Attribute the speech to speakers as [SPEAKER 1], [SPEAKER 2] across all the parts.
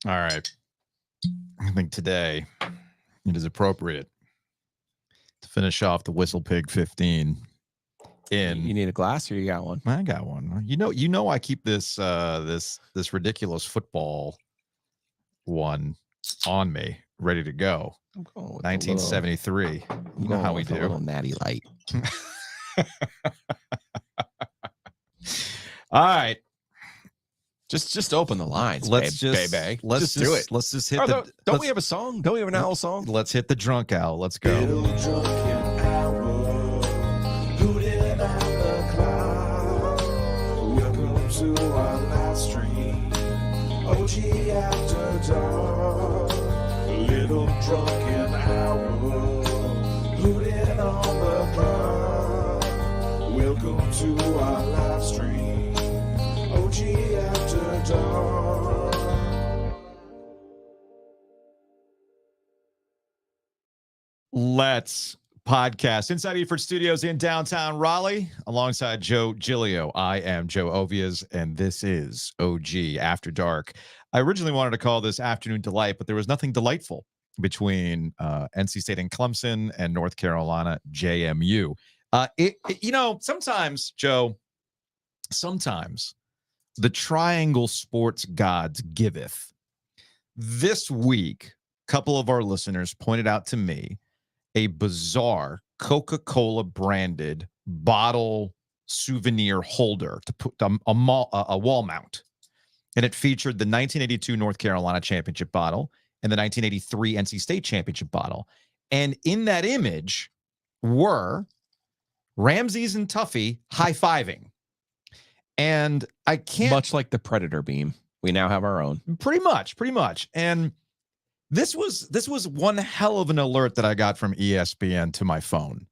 [SPEAKER 1] All right. I think today it is appropriate to finish off the Whistle Pig 15.
[SPEAKER 2] You need a glass, or you got one?
[SPEAKER 1] I got one. You know, I keep this this ridiculous football one on me, ready to go. 1973. You know how we do.
[SPEAKER 2] A little natty light.
[SPEAKER 1] All right.
[SPEAKER 2] Just open the lines.
[SPEAKER 1] Let's
[SPEAKER 2] do it.
[SPEAKER 1] Let's just hit
[SPEAKER 2] Don't we have a song? Don't we have an owl song?
[SPEAKER 1] Let's hit the drunk owl. Let's go.
[SPEAKER 3] Welcome to our live stream. OG After Dark. Little drunken hour. Hooting on the clock. Welcome to our live stream. OG After Dark.
[SPEAKER 1] Let's podcast inside Eford Studios in downtown Raleigh alongside Joe Giglio. I am Joe Ovias, and this is OG After Dark. I originally wanted to call this Afternoon Delight, but there was nothing delightful between NC State and Clemson and North Carolina JMU. You know, sometimes, Joe, sometimes the triangle sports gods giveth. This week, a couple of our listeners pointed out to me a bizarre Coca-Cola branded bottle souvenir holder to put a wall mount. And it featured the 1982 North Carolina championship bottle and the 1983 NC State championship bottle. And in that image were Ramses and Tuffy high-fiving. And I can't...
[SPEAKER 2] Much like the Predator beam. We now have our own.
[SPEAKER 1] Pretty much. And this was one hell of an alert that I got from ESPN to my phone.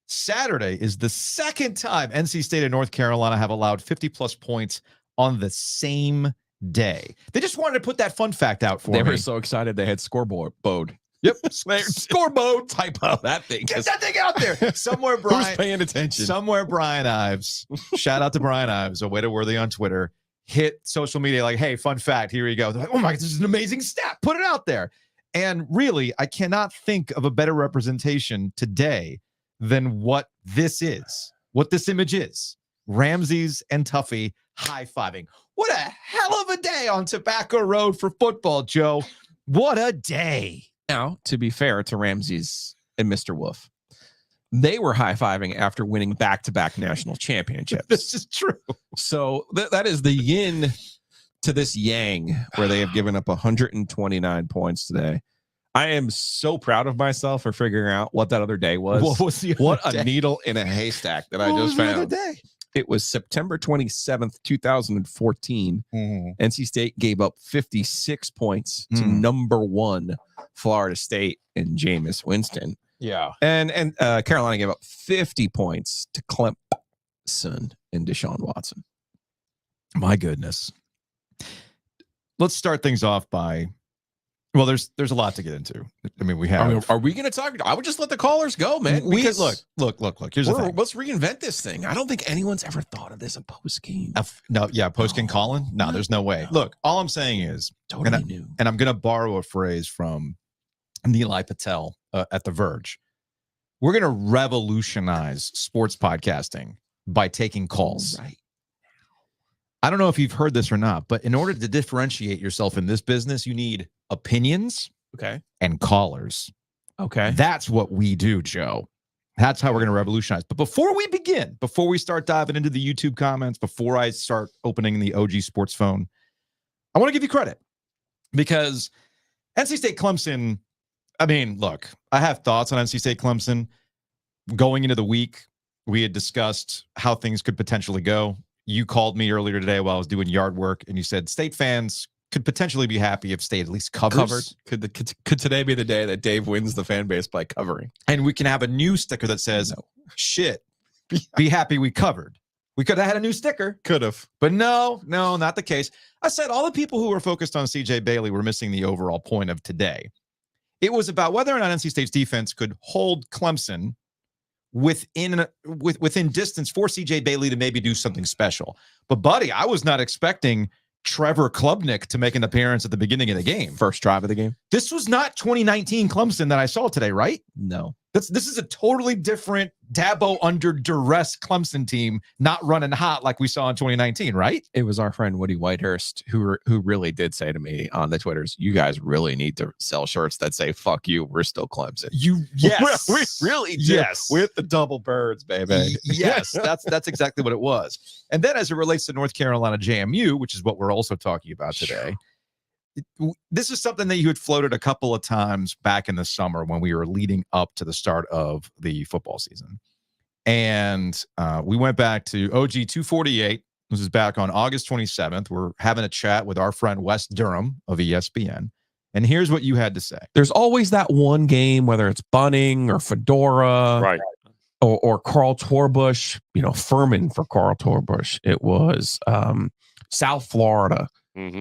[SPEAKER 1] Saturday is the second time NC State and North Carolina have allowed 50-plus points on the same day. They just wanted to put that fun fact out for me.
[SPEAKER 2] They were so excited they had scoreboard.
[SPEAKER 1] Yep, scoreboard.
[SPEAKER 2] Typo that thing.
[SPEAKER 1] Get that thing out there. Somewhere, Brian.
[SPEAKER 2] Who's paying attention?
[SPEAKER 1] Somewhere, Brian Ives. Shout out to Brian Ives, a Waiter Worthy on Twitter. Hit social media like, hey, fun fact, here you go. They're like, oh my God, this is an amazing stat. Put it out there. And really, I cannot think of a better representation today than what this is, what this image is. Ramses and Tuffy high-fiving. What a hell of a day on Tobacco Road for football, Joe. What a day.
[SPEAKER 2] Now, to be fair to Ramses and Mr. Wolf, they were high-fiving after winning back-to-back national championships.
[SPEAKER 1] This is true.
[SPEAKER 2] So that is the yin to this yang, where they have given up 129 points today. I am so proud of myself for figuring out what that other day was.
[SPEAKER 1] What was the other day?
[SPEAKER 2] A needle in a haystack that I just found. It was September 27th, 2014. NC State gave up 56 points to number one Florida State and Jameis Winston.
[SPEAKER 1] Yeah.
[SPEAKER 2] And Carolina gave up 50 points to Clemson and Deshaun Watson.
[SPEAKER 1] My goodness. Let's start things off by, well, there's a lot to get into. I mean, we have.
[SPEAKER 2] Are we going to talk? I would just let the callers go, man.
[SPEAKER 1] Look. Here's the thing.
[SPEAKER 2] Let's reinvent this thing. I don't think anyone's ever thought of this a post game.
[SPEAKER 1] Post game calling. No, there's no way. Look, all I'm saying is,
[SPEAKER 2] totally new.
[SPEAKER 1] And I'm going to borrow a phrase from Nilay Patel at The Verge. We're going to revolutionize sports podcasting by taking calls.
[SPEAKER 2] Right.
[SPEAKER 1] I don't know if you've heard this or not, but in order to differentiate yourself in this business, you need opinions, and callers.
[SPEAKER 2] Okay.
[SPEAKER 1] That's what we do, Joe. That's how we're going to revolutionize. But before we begin, before we start diving into the YouTube comments, before I start opening the OG Sports phone, I want to give you credit because NC State Clemson, I mean, look, I have thoughts on NC State Clemson. Going into the week, we had discussed how things could potentially go. You called me earlier today while I was doing yard work, and you said State fans could potentially be happy if State at least covers.
[SPEAKER 2] Could today be the day that Dave wins the fan base by covering?
[SPEAKER 1] And we can have a new sticker that says, shit, be happy we covered. We could have had a new sticker.
[SPEAKER 2] Could have.
[SPEAKER 1] But no, not the case. I said all the people who were focused on CJ Bailey were missing the overall point of today. It was about whether or not NC State's defense could hold Clemson within distance for CJ Bailey to maybe do something special. But buddy, I was not expecting Trevor Klubnik to make an appearance at the beginning of the game.
[SPEAKER 2] First drive of the game.
[SPEAKER 1] This was not 2019 Clemson that I saw today, right?
[SPEAKER 2] No.
[SPEAKER 1] This is a totally different Dabo under duress Clemson team, not running hot like we saw in 2019, right?
[SPEAKER 2] It was our friend Woody Whitehurst who really did say to me on the Twitters, you guys really need to sell shirts that say, fuck you, we're still Clemson.
[SPEAKER 1] Yes.
[SPEAKER 2] We really do.
[SPEAKER 1] Yes.
[SPEAKER 2] With the double birds, baby.
[SPEAKER 1] Yes, that's exactly what it was. And then as it relates to North Carolina JMU, which is what we're also talking about today, this is something that you had floated a couple of times back in the summer when we were leading up to the start of the football season. And we went back to OG 248. This is back on August 27th. We're having a chat with our friend Wes Durham of ESPN. And here's what you had to say.
[SPEAKER 2] There's always that one game, whether it's Bunning or Fedora,
[SPEAKER 4] Right.
[SPEAKER 2] or Carl Torbush, Furman for Carl Torbush. It was South Florida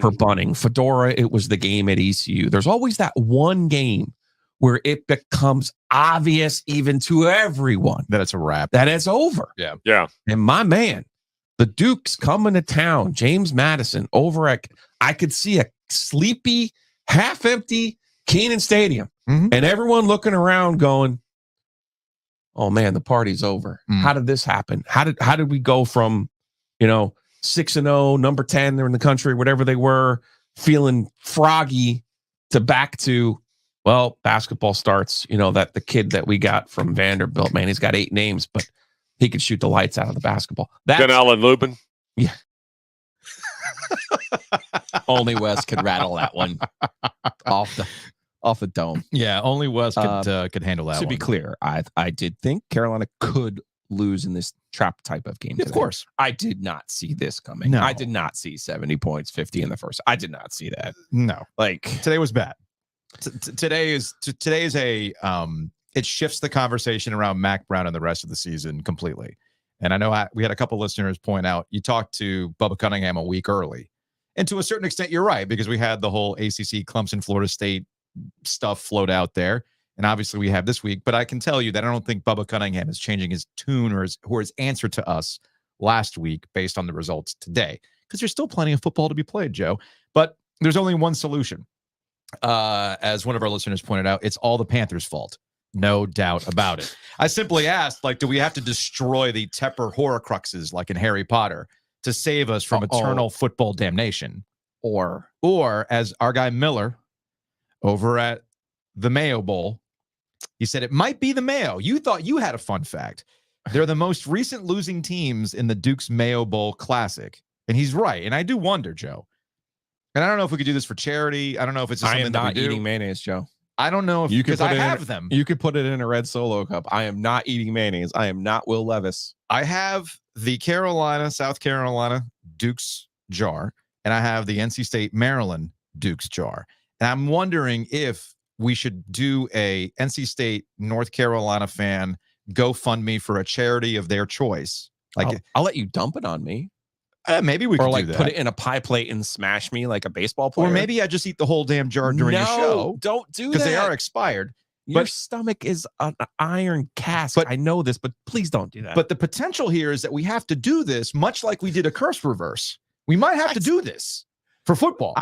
[SPEAKER 2] for Bunning. Fedora, it was the game at ECU. There's always that one game where it becomes obvious even to everyone
[SPEAKER 1] That it's a wrap.
[SPEAKER 2] that it's over.
[SPEAKER 4] Yeah.
[SPEAKER 2] And my man, the Duke's coming to town, James Madison, over at, I could see a sleepy, half-empty Kenan Stadium.
[SPEAKER 1] Mhm.
[SPEAKER 2] And everyone looking around going, oh man, the party's over. How did this happen? How did we go from, 6-0, number 10, they're in the country, whatever they were, feeling froggy, to back to, well, basketball starts, that the kid that we got from Vanderbilt, man, he's got 8 names, but he could shoot the lights out of the basketball.
[SPEAKER 4] Then Alan Lubin.
[SPEAKER 2] Yeah. Only Wes could rattle that one off the dome.
[SPEAKER 1] Yeah, only Wes could handle that
[SPEAKER 2] To
[SPEAKER 1] one.
[SPEAKER 2] be clear, I did think Carolina could lose in this trap type of game.
[SPEAKER 1] Of
[SPEAKER 2] today.
[SPEAKER 1] course.
[SPEAKER 2] I did not see this coming.
[SPEAKER 1] No.
[SPEAKER 2] I did not see 70 points, 50 in the first. I did not see that.
[SPEAKER 1] No.
[SPEAKER 2] Like,
[SPEAKER 1] Today was bad. Today is a it shifts the conversation around Mac Brown and the rest of the season completely. And I know we had a couple listeners point out, you talked to Bubba Cunningham a week early. And to a certain extent, you're right, because we had the whole ACC Clemson, Florida State stuff float out there. And obviously we have this week, but I can tell you that I don't think Bubba Cunningham is changing his tune or his answer to us last week based on the results today, because there's still plenty of football to be played, Joe. But there's only one solution. As one of our listeners pointed out, it's all the Panthers' fault. No doubt about it. I simply asked, do we have to destroy the Tepper Horcruxes like in Harry Potter to save us from eternal football damnation? Or as our guy Miller over at the Mayo Bowl, he said it might be the Mayo. You thought you had a fun fact. They're the most recent losing teams in the Duke's Mayo Bowl Classic. And he's right. And I do wonder, Joe. And I don't know if we could do this for charity. I don't know if it's just
[SPEAKER 2] I
[SPEAKER 1] something
[SPEAKER 2] am
[SPEAKER 1] that
[SPEAKER 2] not
[SPEAKER 1] we do.
[SPEAKER 2] eating mayonnaise, Joe.
[SPEAKER 1] I don't know if
[SPEAKER 2] You could
[SPEAKER 1] because I
[SPEAKER 2] put it in
[SPEAKER 1] have them.
[SPEAKER 2] You could put it in a red Solo cup. I am not eating mayonnaise. I am not Will Levis.
[SPEAKER 1] I have the South Carolina Duke's jar, and I have the NC State, Maryland Duke's jar. And I'm wondering if we should do a NC State, North Carolina fan GoFundMe for a charity of their choice.
[SPEAKER 2] I'll let you dump it on me.
[SPEAKER 1] Maybe we could
[SPEAKER 2] Or
[SPEAKER 1] do that.
[SPEAKER 2] put it in a pie plate and smash me like a baseball player.
[SPEAKER 1] Or maybe I just eat the whole damn jar during the show.
[SPEAKER 2] Don't do that.
[SPEAKER 1] Because they are expired.
[SPEAKER 2] Your
[SPEAKER 1] but-
[SPEAKER 2] stomach is an iron cask.
[SPEAKER 1] But-
[SPEAKER 2] I know this, but please don't do that.
[SPEAKER 1] But the potential here is that we have to do this much like we did a curse reverse. We might have to do this for football.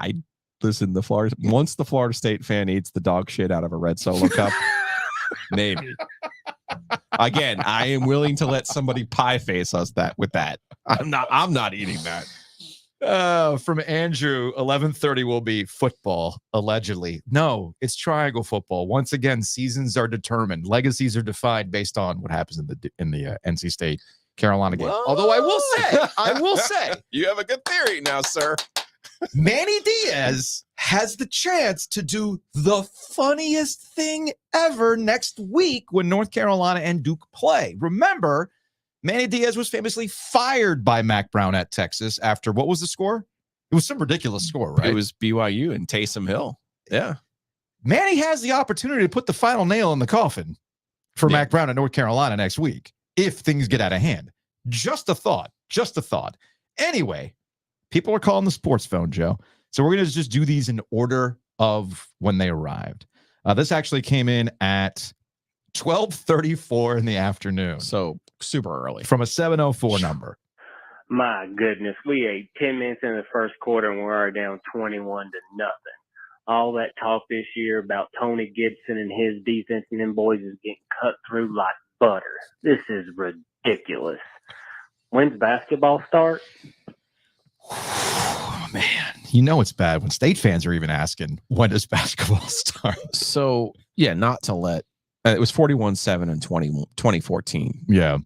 [SPEAKER 2] Listen, once the Florida State fan eats the dog shit out of a red Solo cup, maybe. Again, I am willing to let somebody pie face us with that. I'm not eating that.
[SPEAKER 1] From Andrew, 11:30 will be football, allegedly. No, it's triangle football. Once again, seasons are determined. Legacies are defined based on what happens in the NC State Carolina game.
[SPEAKER 2] Whoa.
[SPEAKER 1] Although I will say,
[SPEAKER 2] You have a good theory now, sir.
[SPEAKER 1] Manny Diaz has the chance to do the funniest thing ever next week when North Carolina and Duke play. Remember, Manny Diaz was famously fired by Mac Brown at Texas after, what was the score? It was some ridiculous score, right?
[SPEAKER 2] It was BYU and Taysom Hill. Yeah.
[SPEAKER 1] Manny has the opportunity to put the final nail in the coffin for Mac Brown at North Carolina next week if things get out of hand. Just a thought. Anyway, people are calling the sports phone, Joe. So we're going to just do these in order of when they arrived. This actually came in at 12:34 in the afternoon.
[SPEAKER 2] So super early.
[SPEAKER 1] From a 704 number.
[SPEAKER 4] My goodness, we ate 10 minutes in the first quarter and we're already down 21-0. All that talk this year about Tony Gibson and his defense and them boys is getting cut through like butter. This is ridiculous. When's basketball start?
[SPEAKER 1] Man, you know it's bad when State fans are even asking, when does basketball start?
[SPEAKER 2] So, yeah, not to let it was 41-7 in 2014.
[SPEAKER 1] Yeah.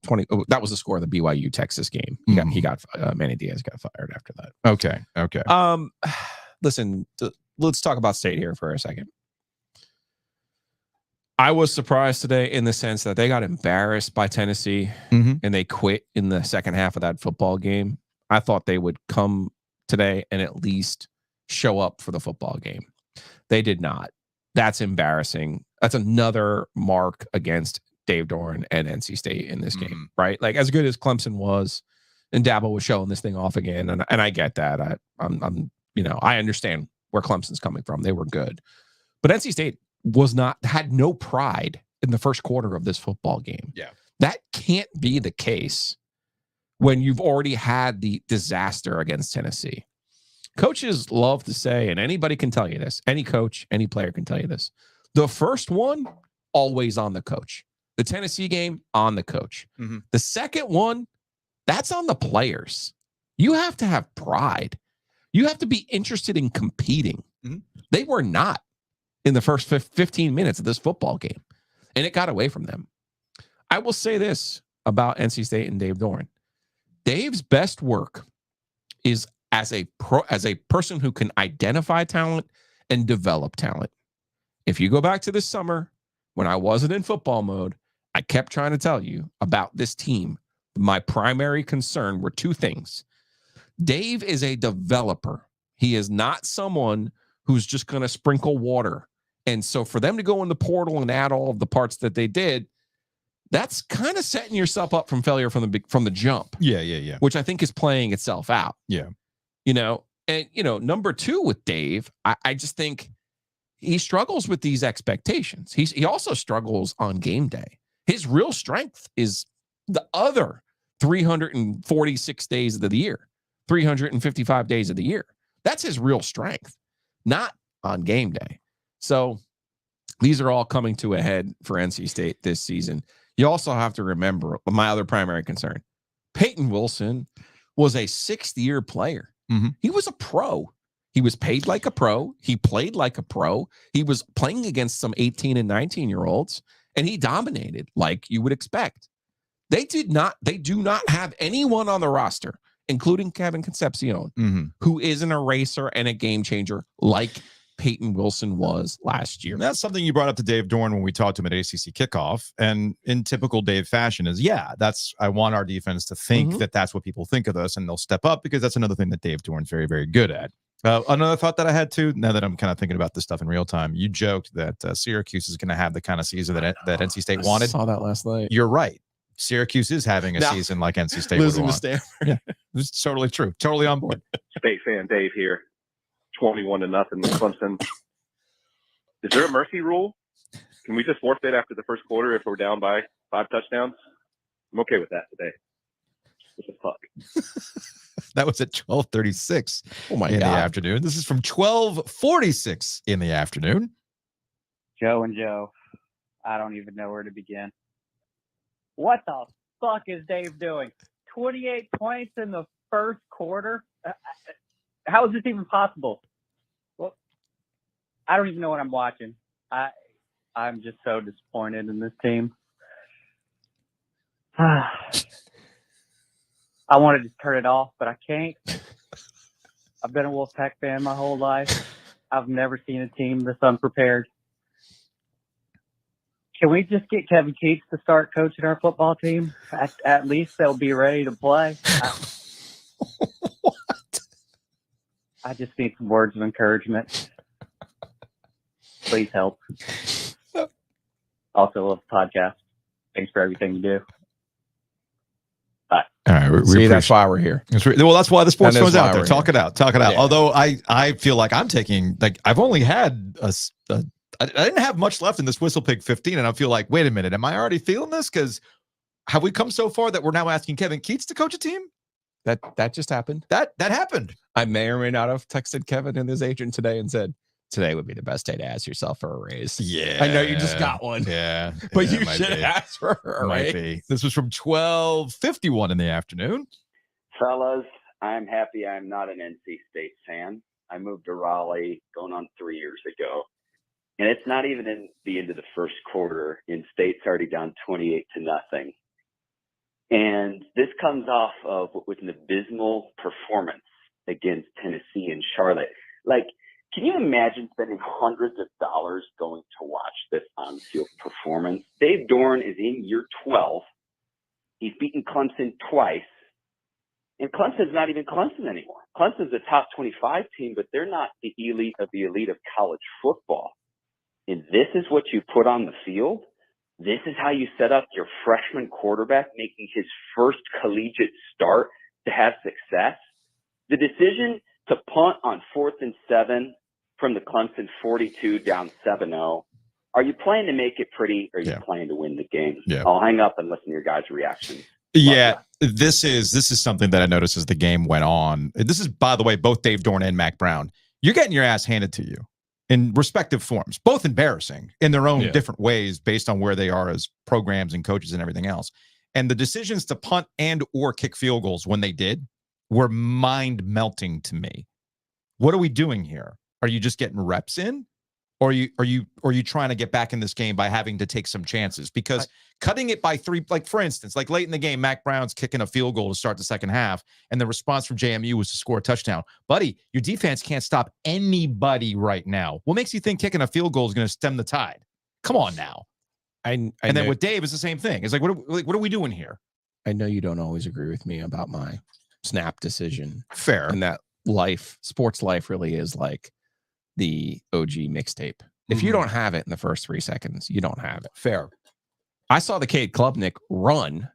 [SPEAKER 2] That was the score of the BYU Texas game. He got Manny Diaz got fired after that.
[SPEAKER 1] Okay.
[SPEAKER 2] Listen, let's talk about State here for a second. I was surprised today in the sense that they got embarrassed by Tennessee and they quit in the second half of that football game. I thought they would come today and at least show up for the football game. They did not. That's embarrassing. That's another mark against Dave Doran and NC State in this game, right? Like, as good as Clemson was, and Dabo was showing this thing off again, and I get that. I understand where Clemson's coming from. They were good, but NC State had no pride in the first quarter of this football game.
[SPEAKER 1] Yeah,
[SPEAKER 2] that can't be the case when you've already had the disaster against Tennessee. Coaches love to say, and anybody can tell you this, any coach, any player can tell you this, the first one, always on the coach. The Tennessee game, on the coach. The second one, that's on the players. You have to have pride. You have to be interested in competing. They were not in the first 15 minutes of this football game, and it got away from them. I will say this about NC State and Dave Doran. Dave's best work is as a person who can identify talent and develop talent. If you go back to this summer, when I wasn't in football mode, I kept trying to tell you about this team. My primary concern were two things. Dave is a developer. He is not someone who's just going to sprinkle water. And so for them to go in the portal and add all of the parts that they did, that's kind of setting yourself up from failure from the jump.
[SPEAKER 1] Yeah.
[SPEAKER 2] Which I think is playing itself out.
[SPEAKER 1] Yeah.
[SPEAKER 2] Number two with Dave, I just think he struggles with these expectations. He also struggles on game day. His real strength is the other 346 days of the year, 355 days of the year. That's his real strength, not on game day. So these are all coming to a head for NC State this season. You also have to remember my other primary concern. Peyton Wilson was a sixth-year player. He was a pro. He was paid like a pro. He played like a pro. He was playing against some 18 and 19-year-olds, and he dominated like you would expect. They do not have anyone on the roster, including Kevin Concepcion, who is an eraser and a game changer like Peyton Wilson was last year.
[SPEAKER 1] And that's something you brought up to Dave Doran when we talked to him at ACC kickoff. And in typical Dave fashion is, I want our defense to think that that's what people think of us, and they'll step up, because that's another thing that Dave Doran's very, very good at. Another thought that I had too, now that I'm kind of thinking about this stuff in real time, you joked that Syracuse is going to have the kind of season that NC State wanted.
[SPEAKER 2] I saw that last night.
[SPEAKER 1] You're right. Syracuse is having a season like NC State
[SPEAKER 2] losing
[SPEAKER 1] would
[SPEAKER 2] to
[SPEAKER 1] want.
[SPEAKER 2] Stanford.
[SPEAKER 1] It's totally true. Totally on board.
[SPEAKER 5] State fan Dave here. 21-0 Clemson. Is there a mercy rule? Can we just forfeit after the first quarter if we're down by 5 touchdowns? I'm okay with that today. What the fuck?
[SPEAKER 1] That was at 12:36 in the afternoon. This is from 12:46 in the afternoon.
[SPEAKER 6] Joe and Joe, I don't even know where to begin. What the fuck is Dave doing? 28 points in the first quarter? How is this even possible? Well, I don't even know what I'm watching. I'm just so disappointed in this team. I wanted to turn it off, but I can't. I've been a Wolfpack fan my whole life. I've never seen a team this unprepared. Can we just get Kevin Keats to start coaching our football team? At least they'll be ready to play.
[SPEAKER 1] What?
[SPEAKER 6] I just need some words of encouragement. Please help. Also love the podcast. Thanks for everything you do. Bye.
[SPEAKER 1] All right.
[SPEAKER 2] See, that's why we're here.
[SPEAKER 1] Well, that's why the sports
[SPEAKER 2] That is
[SPEAKER 1] goes out
[SPEAKER 2] why
[SPEAKER 1] there.
[SPEAKER 2] we're
[SPEAKER 1] Talk
[SPEAKER 2] here.
[SPEAKER 1] it out. Talk it out.
[SPEAKER 2] Yeah.
[SPEAKER 1] Although I feel like I'm taking, I've only had I didn't have much left in this Whistle Pig 15, and I feel like, wait a minute, am I already feeling this? Because have we come so far that we're now asking Kevin Keats to coach a team?
[SPEAKER 2] That just happened.
[SPEAKER 1] That happened.
[SPEAKER 2] I may or may not have texted Kevin and his agent today and said, today would be the best day to ask yourself for a raise.
[SPEAKER 1] Yeah.
[SPEAKER 2] I know you just got one.
[SPEAKER 1] Yeah.
[SPEAKER 2] But
[SPEAKER 1] yeah,
[SPEAKER 2] you should ask for a
[SPEAKER 1] might
[SPEAKER 2] raise.
[SPEAKER 1] be. This was from 12:51 in the afternoon.
[SPEAKER 7] Fellas, I'm happy I'm not an NC State fan. I moved to Raleigh going on 3 years ago. And it's not even in the end of the first quarter, and State's already down 28-0. And this comes off of what was an abysmal performance against Tennessee and Charlotte. Like, can you imagine spending hundreds of dollars going to watch this on-field performance? Dave Dorn is in year 12. He's beaten Clemson twice. And Clemson's not even Clemson anymore. Clemson's a top 25 team, but they're not the elite of college football. And this is what you put on the field? This is how you set up your freshman quarterback making his first collegiate start to have success? The decision to punt on 4th and 7 from the Clemson 42 down 7-0. Are you playing to make it pretty, or are you playing to win the game?
[SPEAKER 1] Yeah.
[SPEAKER 7] I'll hang up and listen to your guys' reactions.
[SPEAKER 1] Yeah, this is something that I noticed as the game went on. This is, by the way, both Dave Dorn and Mac Brown. You're getting your ass handed to you in respective forms, both embarrassing in their own different ways based on where they are as programs and coaches and everything else. And the decisions to punt and or kick field goals when they did were mind melting to me. What are we doing here? Are you just getting reps in? Or are you trying to get back in this game by having to take some chances? Because cutting it by 3, like for instance, like late in the game, Mac Brown's kicking a field goal to start the second half, and the response from JMU was to score a touchdown. Buddy, your defense can't stop anybody right now. What makes you think kicking a field goal is going to stem the tide? Come on now.
[SPEAKER 2] And
[SPEAKER 1] then with Dave, it's the same thing. It's like, what are we doing here?
[SPEAKER 2] I know you don't always agree with me about my snap decision.
[SPEAKER 1] Fair.
[SPEAKER 2] And that sports life really is like the OG mixtape. If you don't have it in the first 3 seconds, you don't have it.
[SPEAKER 1] Fair.
[SPEAKER 2] I saw the Cade Klubnik run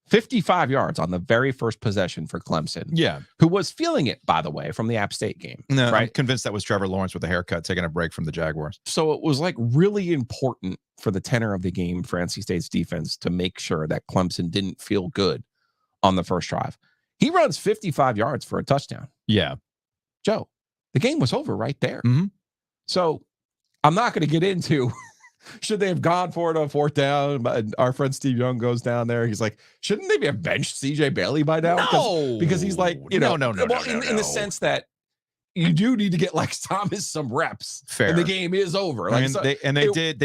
[SPEAKER 2] 55 yards on the very first possession for Clemson.
[SPEAKER 1] Yeah.
[SPEAKER 2] Who was feeling it, by the way, from the App State game.
[SPEAKER 1] No,
[SPEAKER 2] right?
[SPEAKER 1] I'm convinced that was Trevor Lawrence with a haircut taking a break from the Jaguars.
[SPEAKER 2] So it was like really important for the tenor of the game for NC State's defense to make sure that Clemson didn't feel good on the first drive. He runs 55 yards for a touchdown.
[SPEAKER 1] Yeah.
[SPEAKER 2] Joe, the game was over right there.
[SPEAKER 1] Mm-hmm.
[SPEAKER 2] So I'm not going to get into should they have gone for it on 4th down. But our friend Steve Young goes down there. He's like, shouldn't they have benched CJ Bailey by now?
[SPEAKER 1] No,
[SPEAKER 2] because he's like, in
[SPEAKER 1] the
[SPEAKER 2] the sense that you do need to get Lex Thomas some reps.
[SPEAKER 1] Fair.
[SPEAKER 2] And the game is over. Like,
[SPEAKER 1] they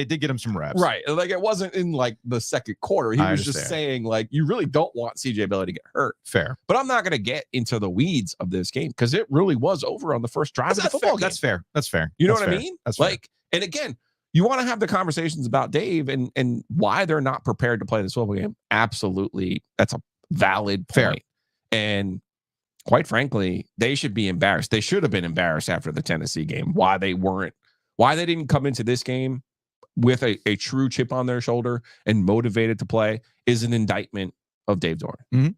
[SPEAKER 1] did get him some reps.
[SPEAKER 2] Right. Like it wasn't in like the second quarter. He was just saying like, you really don't want CJ Bailey to get hurt.
[SPEAKER 1] Fair.
[SPEAKER 2] But I'm not going to get into the weeds of this game because it really was over on the first drive of the football game.
[SPEAKER 1] That's fair. That's fair.
[SPEAKER 2] You know
[SPEAKER 1] what
[SPEAKER 2] I mean? That's like, and again, you want to have the conversations about Dave and why they're not prepared to play this football game. Absolutely. That's a valid point.
[SPEAKER 1] Fair.
[SPEAKER 2] And quite frankly, they should be embarrassed. They should have been embarrassed after the Tennessee game. Why they didn't come into this game with a true chip on their shoulder and motivated to play is an indictment of Dave Dorn.
[SPEAKER 1] Mm-hmm.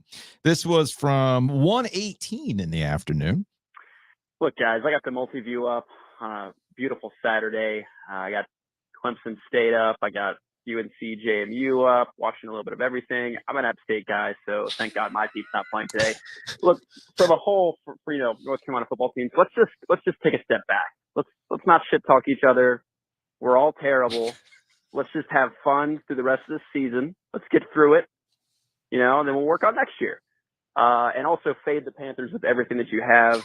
[SPEAKER 1] This was from 1:18 in the afternoon.
[SPEAKER 8] Look, guys, I got the multi-view up on a beautiful Saturday. I got Clemson State up. I got UNC JMU up, watching a little bit of everything. I'm an App State guy, so thank God my team's not playing today. Look, for the whole, for North Carolina football teams, let's just take a step back. Let's not shit talk each other. We're all terrible. Let's just have fun through the rest of the season. Let's get through it, and then we'll work on next year. And also fade the Panthers with everything that you have.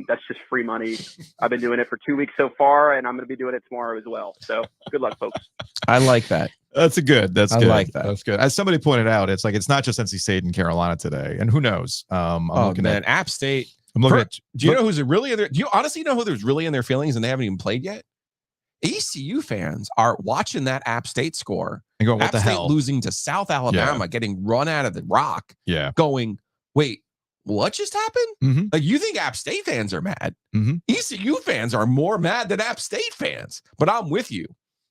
[SPEAKER 8] That's just free money. I've been doing it for 2 weeks so far, and I'm going to be doing it tomorrow as well. So good luck, folks.
[SPEAKER 2] I like that.
[SPEAKER 1] That's good.
[SPEAKER 2] I like that.
[SPEAKER 1] That's good. As somebody pointed out, it's not just NC State and Carolina today, and who knows? I'm looking at
[SPEAKER 2] App State.
[SPEAKER 1] I'm looking at.
[SPEAKER 2] Do you know who's really in there? Do you honestly know who there's really in their feelings and they haven't even played yet? ECU fans are watching that App State score
[SPEAKER 1] and going, "What
[SPEAKER 2] App
[SPEAKER 1] the
[SPEAKER 2] State
[SPEAKER 1] hell?"
[SPEAKER 2] Losing to South Alabama, getting run out of the rock.
[SPEAKER 1] Yeah.
[SPEAKER 2] Going, wait, what just happened?
[SPEAKER 1] Mm-hmm.
[SPEAKER 2] Like, you think App State fans are mad?
[SPEAKER 1] Mm-hmm.
[SPEAKER 2] ECU fans are more mad than App State fans. But I'm with you.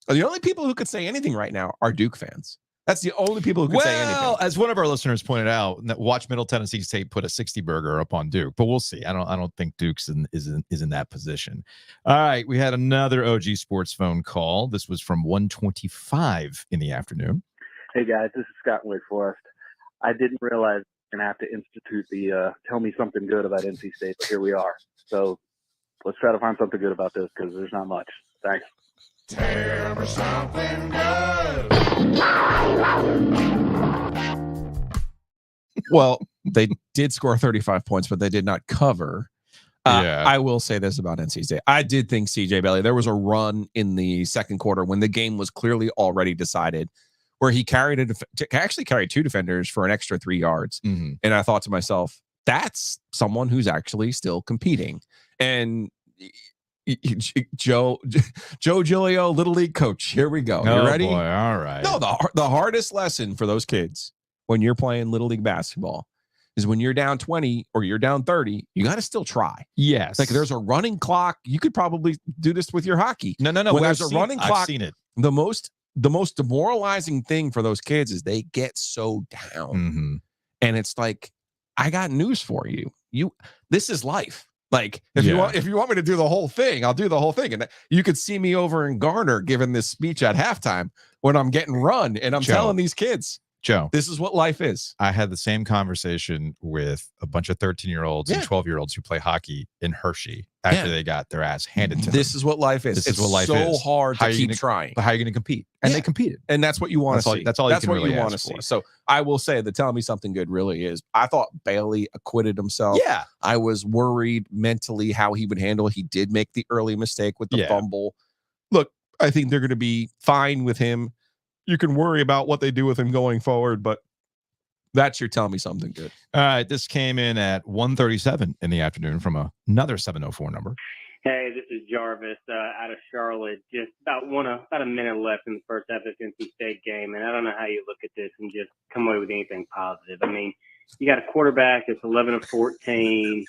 [SPEAKER 2] The only people who could say anything right now are Duke fans. That's the only people who could say anything.
[SPEAKER 1] Well, as one of our listeners pointed out, watch Middle Tennessee State put a 60 burger up on Duke, but we'll see. I don't think Duke's is in that position. All right, we had another OG Sports phone call. This was from 1:25 in the afternoon.
[SPEAKER 9] Hey guys, this is Scott in Wake Forest. I didn't realize going to have to institute the tell me something good about NC State, but here we are. So let's try to find something good about this because there's not much. Thanks.
[SPEAKER 3] Tell me something good.
[SPEAKER 2] Well, they did score 35 points, but they did not cover. I will say this about NC State. I did think CJ Bailey, there was a run in the second quarter when the game was clearly already decided where he actually carried 2 defenders for an extra 3 yards.
[SPEAKER 1] Mm-hmm.
[SPEAKER 2] And I thought to myself, that's someone who's actually still competing. And Joe Giglio, Little League coach, here we go. You ready?
[SPEAKER 1] Boy, all right.
[SPEAKER 2] No, the hardest lesson for those kids when you're playing Little League basketball is when you're down 20 or you're down 30, you got to still try.
[SPEAKER 1] Yes.
[SPEAKER 2] Like there's a running clock. You could probably do this with your hockey.
[SPEAKER 1] No.
[SPEAKER 2] When there's a running clock,
[SPEAKER 1] I've seen it.
[SPEAKER 2] The most demoralizing thing for those kids is they get so down.
[SPEAKER 1] Mm-hmm.
[SPEAKER 2] And it's like, I got news for you. This is life. Like if you want me to do the whole thing, I'll do the whole thing. And you could see me over in Garner giving this speech at halftime when I'm getting run and I'm telling these kids,
[SPEAKER 1] Joe,
[SPEAKER 2] this is what life is.
[SPEAKER 1] I had the same conversation with a bunch of 13-year-olds and 12-year-olds who play hockey in Hershey after they got their ass handed to them.
[SPEAKER 2] This is what life is. It's what life is. So hard to keep trying.
[SPEAKER 1] But how are you going to compete? And they competed.
[SPEAKER 2] And that's what you want to see.
[SPEAKER 1] That's all you really
[SPEAKER 2] want to see. So I will say the tell me something good really is I thought Bailey acquitted himself.
[SPEAKER 1] Yeah.
[SPEAKER 2] I was worried mentally how he would handle it. He did make the early mistake with the fumble. Look, I think they're going to be fine with him. You can worry about what they do with him going forward, but that's your tell me something good.
[SPEAKER 1] All right. This came in at 1:37 in the afternoon from another 704 number.
[SPEAKER 4] Hey, this is Jarvis out of Charlotte. Just about a minute left in the first half of this NC State game, and I don't know how you look at this and just come away with anything positive. I mean, you got a quarterback that's 11 of 14,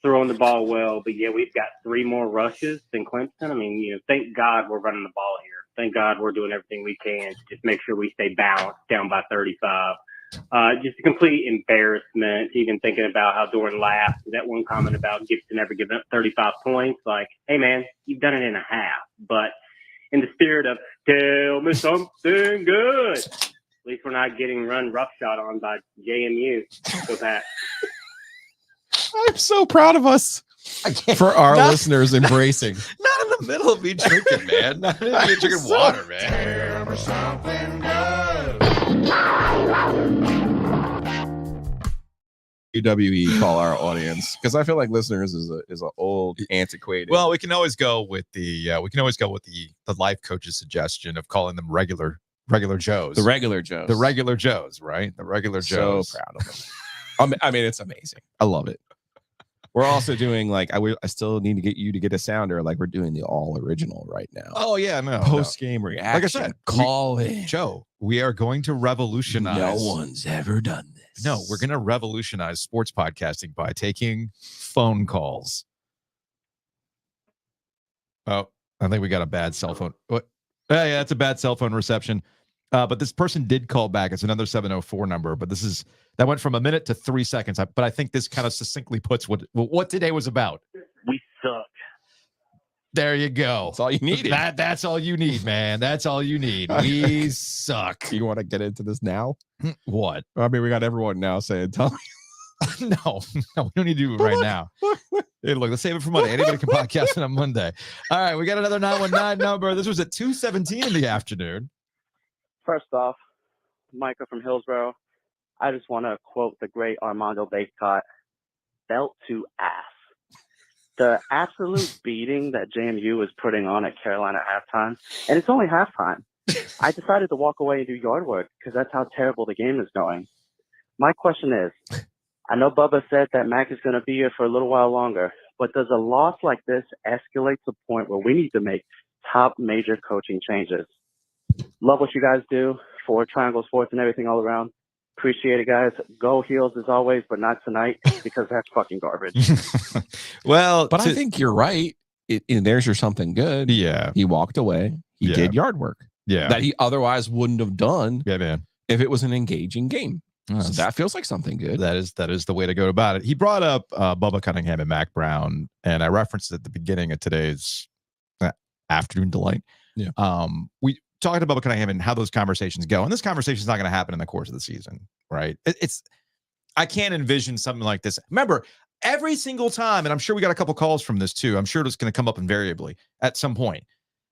[SPEAKER 4] throwing the ball well, but yeah, we've got 3 more rushes than Clemson. I mean, thank God we're running the ball here. Thank God we're doing everything we can to just make sure we stay balanced down by 35. Just a complete embarrassment, even thinking about how Doran laughed at that one comment about Gibson never giving up 35 points. Like, hey, man, you've done it in a half. But in the spirit of tell me something good, at least we're not getting run roughshod on by JMU. So that.
[SPEAKER 2] I'm so proud of us for our listeners embracing.
[SPEAKER 1] Not in the middle of me drinking, man. Not in me drinking water, man.
[SPEAKER 3] Tell me something good.
[SPEAKER 2] UWE call our audience because I feel like listeners is a old antiquated.
[SPEAKER 1] Well, we can always go with the life coach's suggestion of calling them regular Joes.
[SPEAKER 2] The regular Joes.
[SPEAKER 1] The regular Joes, right? The regular Joes.
[SPEAKER 2] So proud of them. I mean, it's amazing. I love it. We're also doing I still need to get you to get a sounder like we're doing the all original right now.
[SPEAKER 1] Oh yeah, no.
[SPEAKER 2] Post game reaction.
[SPEAKER 1] Like I said, call in. Joe, we are going to revolutionize.
[SPEAKER 2] No one's ever done this.
[SPEAKER 1] No, we're going to revolutionize sports podcasting by taking phone calls. Oh, I think we got a bad cell phone. What? Yeah, that's a bad cell phone reception. But this person did call back. It's another 704 number, but that went from a minute to 3 seconds. But I think this kind of succinctly puts what today was about.
[SPEAKER 9] We suck.
[SPEAKER 1] There you go.
[SPEAKER 2] That's all you needed.
[SPEAKER 1] That's all you need, man. That's all you need. We suck.
[SPEAKER 2] You want to get into this now?
[SPEAKER 1] What?
[SPEAKER 2] I mean, we got everyone now saying, tell me.
[SPEAKER 1] No, we don't need to do it right now. Hey, look, let's save it for Monday. Anybody can podcast it on Monday. All right, we got another 919 number. This was at 2:17 in the afternoon.
[SPEAKER 6] First off, Micah from Hillsborough, I just want to quote the great Armando Bacot, belt to ass. The absolute beating that JMU was putting on at Carolina halftime, and it's only halftime. I decided to walk away and do yard work because that's how terrible the game is going. My question is, I know Bubba said that Mac is going to be here for a little while longer, but does a loss like this escalate to the point where we need to make top major coaching changes? Love what you guys do for Triangle Sports and everything all around. Appreciate it, guys. Go Heels as always, but not tonight because that's fucking garbage.
[SPEAKER 1] Well,
[SPEAKER 2] but I think you're right. There's your something good.
[SPEAKER 1] Yeah.
[SPEAKER 2] He walked away. He did yard work.
[SPEAKER 1] Yeah.
[SPEAKER 2] That he otherwise wouldn't have done.
[SPEAKER 1] Yeah, man.
[SPEAKER 2] If it was an engaging game. So that feels like something good.
[SPEAKER 1] That is the way to go about it. He brought up Bubba Cunningham and Mac Brown, and I referenced it at the beginning of today's afternoon delight.
[SPEAKER 2] Yeah.
[SPEAKER 1] We talked about Bubba Cunningham and how those conversations go, and this conversation is not going to happen in the course of the season, right? I can't envision something like this. Remember, every single time, and I'm sure we got a couple calls from this too. I'm sure it's going to come up invariably at some point.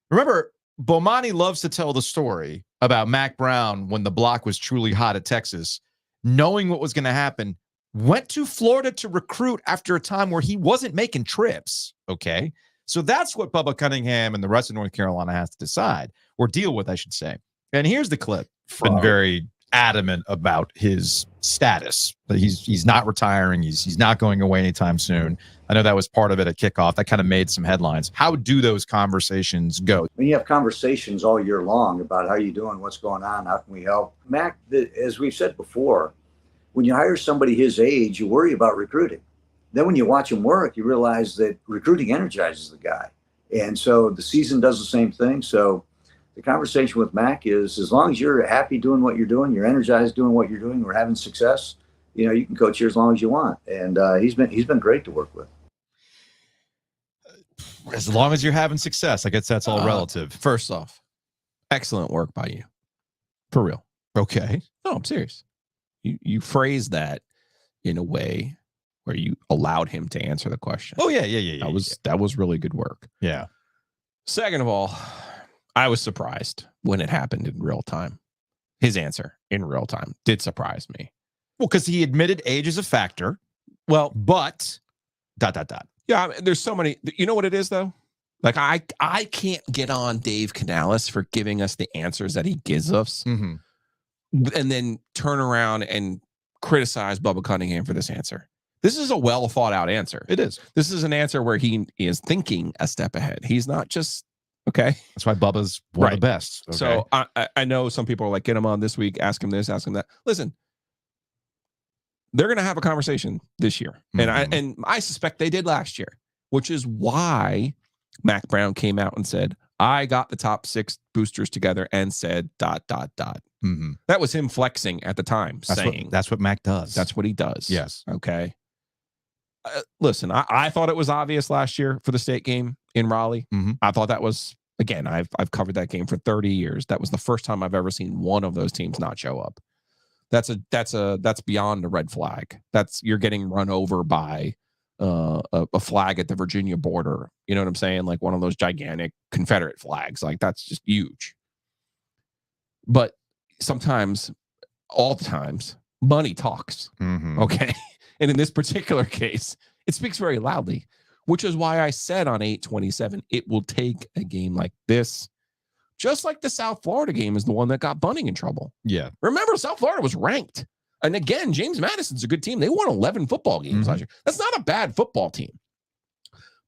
[SPEAKER 1] Remember, Bomani loves to tell the story about Mac Brown when the block was truly hot at Texas, knowing what was going to happen, went to Florida to recruit after a time where he wasn't making trips. Okay. So that's what Bubba Cunningham and the rest of North Carolina has to decide or deal with, I should say. And here's the clip. Been very adamant about his status, that he's not retiring. He's not going away anytime soon. I know that was part of it at kickoff. That kind of made some headlines. How do those conversations go?
[SPEAKER 10] When you have conversations all year long about how you doing, what's going on, how can we help? Mac, as we've said before, when you hire somebody his age, you worry about recruiting. Then when you watch him work, you realize that recruiting energizes the guy. And so the season does the same thing. So the conversation with Mac is, as long as you're happy doing what you're doing, you're energized doing what you're doing, we're having success, you can coach here as long as you want. And he's been great to work with.
[SPEAKER 1] As long as you're having success, I guess that's all relative.
[SPEAKER 2] First off, excellent work by you. For real.
[SPEAKER 1] Okay.
[SPEAKER 2] No, I'm serious. You phrased that in a way where you allowed him to answer the question.
[SPEAKER 1] Oh, yeah.
[SPEAKER 2] That was really good work.
[SPEAKER 1] Yeah.
[SPEAKER 2] Second of all, I was surprised when it happened in real time. His answer in real time did surprise me.
[SPEAKER 1] Well, because he admitted age is a factor.
[SPEAKER 2] Well,
[SPEAKER 1] but ...
[SPEAKER 2] Yeah, I mean, there's so many. You know what it is, though? Like, I can't get on Dave Canales for giving us the answers that he gives us and then turn around and criticize Bubba Cunningham for this answer. This is a well thought out answer.
[SPEAKER 1] It is.
[SPEAKER 2] This is an answer where he is thinking a step ahead. He's not just, okay.
[SPEAKER 1] That's why Bubba's one of the best. Okay?
[SPEAKER 2] So I know some people are like, get him on this week, ask him this, ask him that. Listen, they're going to have a conversation this year. And I suspect they did last year, which is why Mac Brown came out and said, I got the top 6 boosters together and said ... That was him flexing at the time,
[SPEAKER 1] that's what Mac does.
[SPEAKER 2] That's what he does.
[SPEAKER 1] Yes.
[SPEAKER 2] Okay. Listen, I thought it was obvious last year for the state game in Raleigh. I thought that was, again, I've covered that game for 30 years. That was the first time I've ever seen one of those teams not show up. That's beyond a red flag. You're getting run over by a flag at the Virginia border. You know what I'm saying? Like one of those gigantic Confederate flags. Like that's just huge. But sometimes, all the times, money talks. Okay. And in this particular case, it speaks very loudly, which is why I said on 8/27, it will take a game like this. Just like the South Florida game is the one that got Bunning in trouble.
[SPEAKER 1] Yeah.
[SPEAKER 2] Remember, South Florida was ranked. And again, James Madison's a good team. They won 11 football games last year. That's not a bad football team.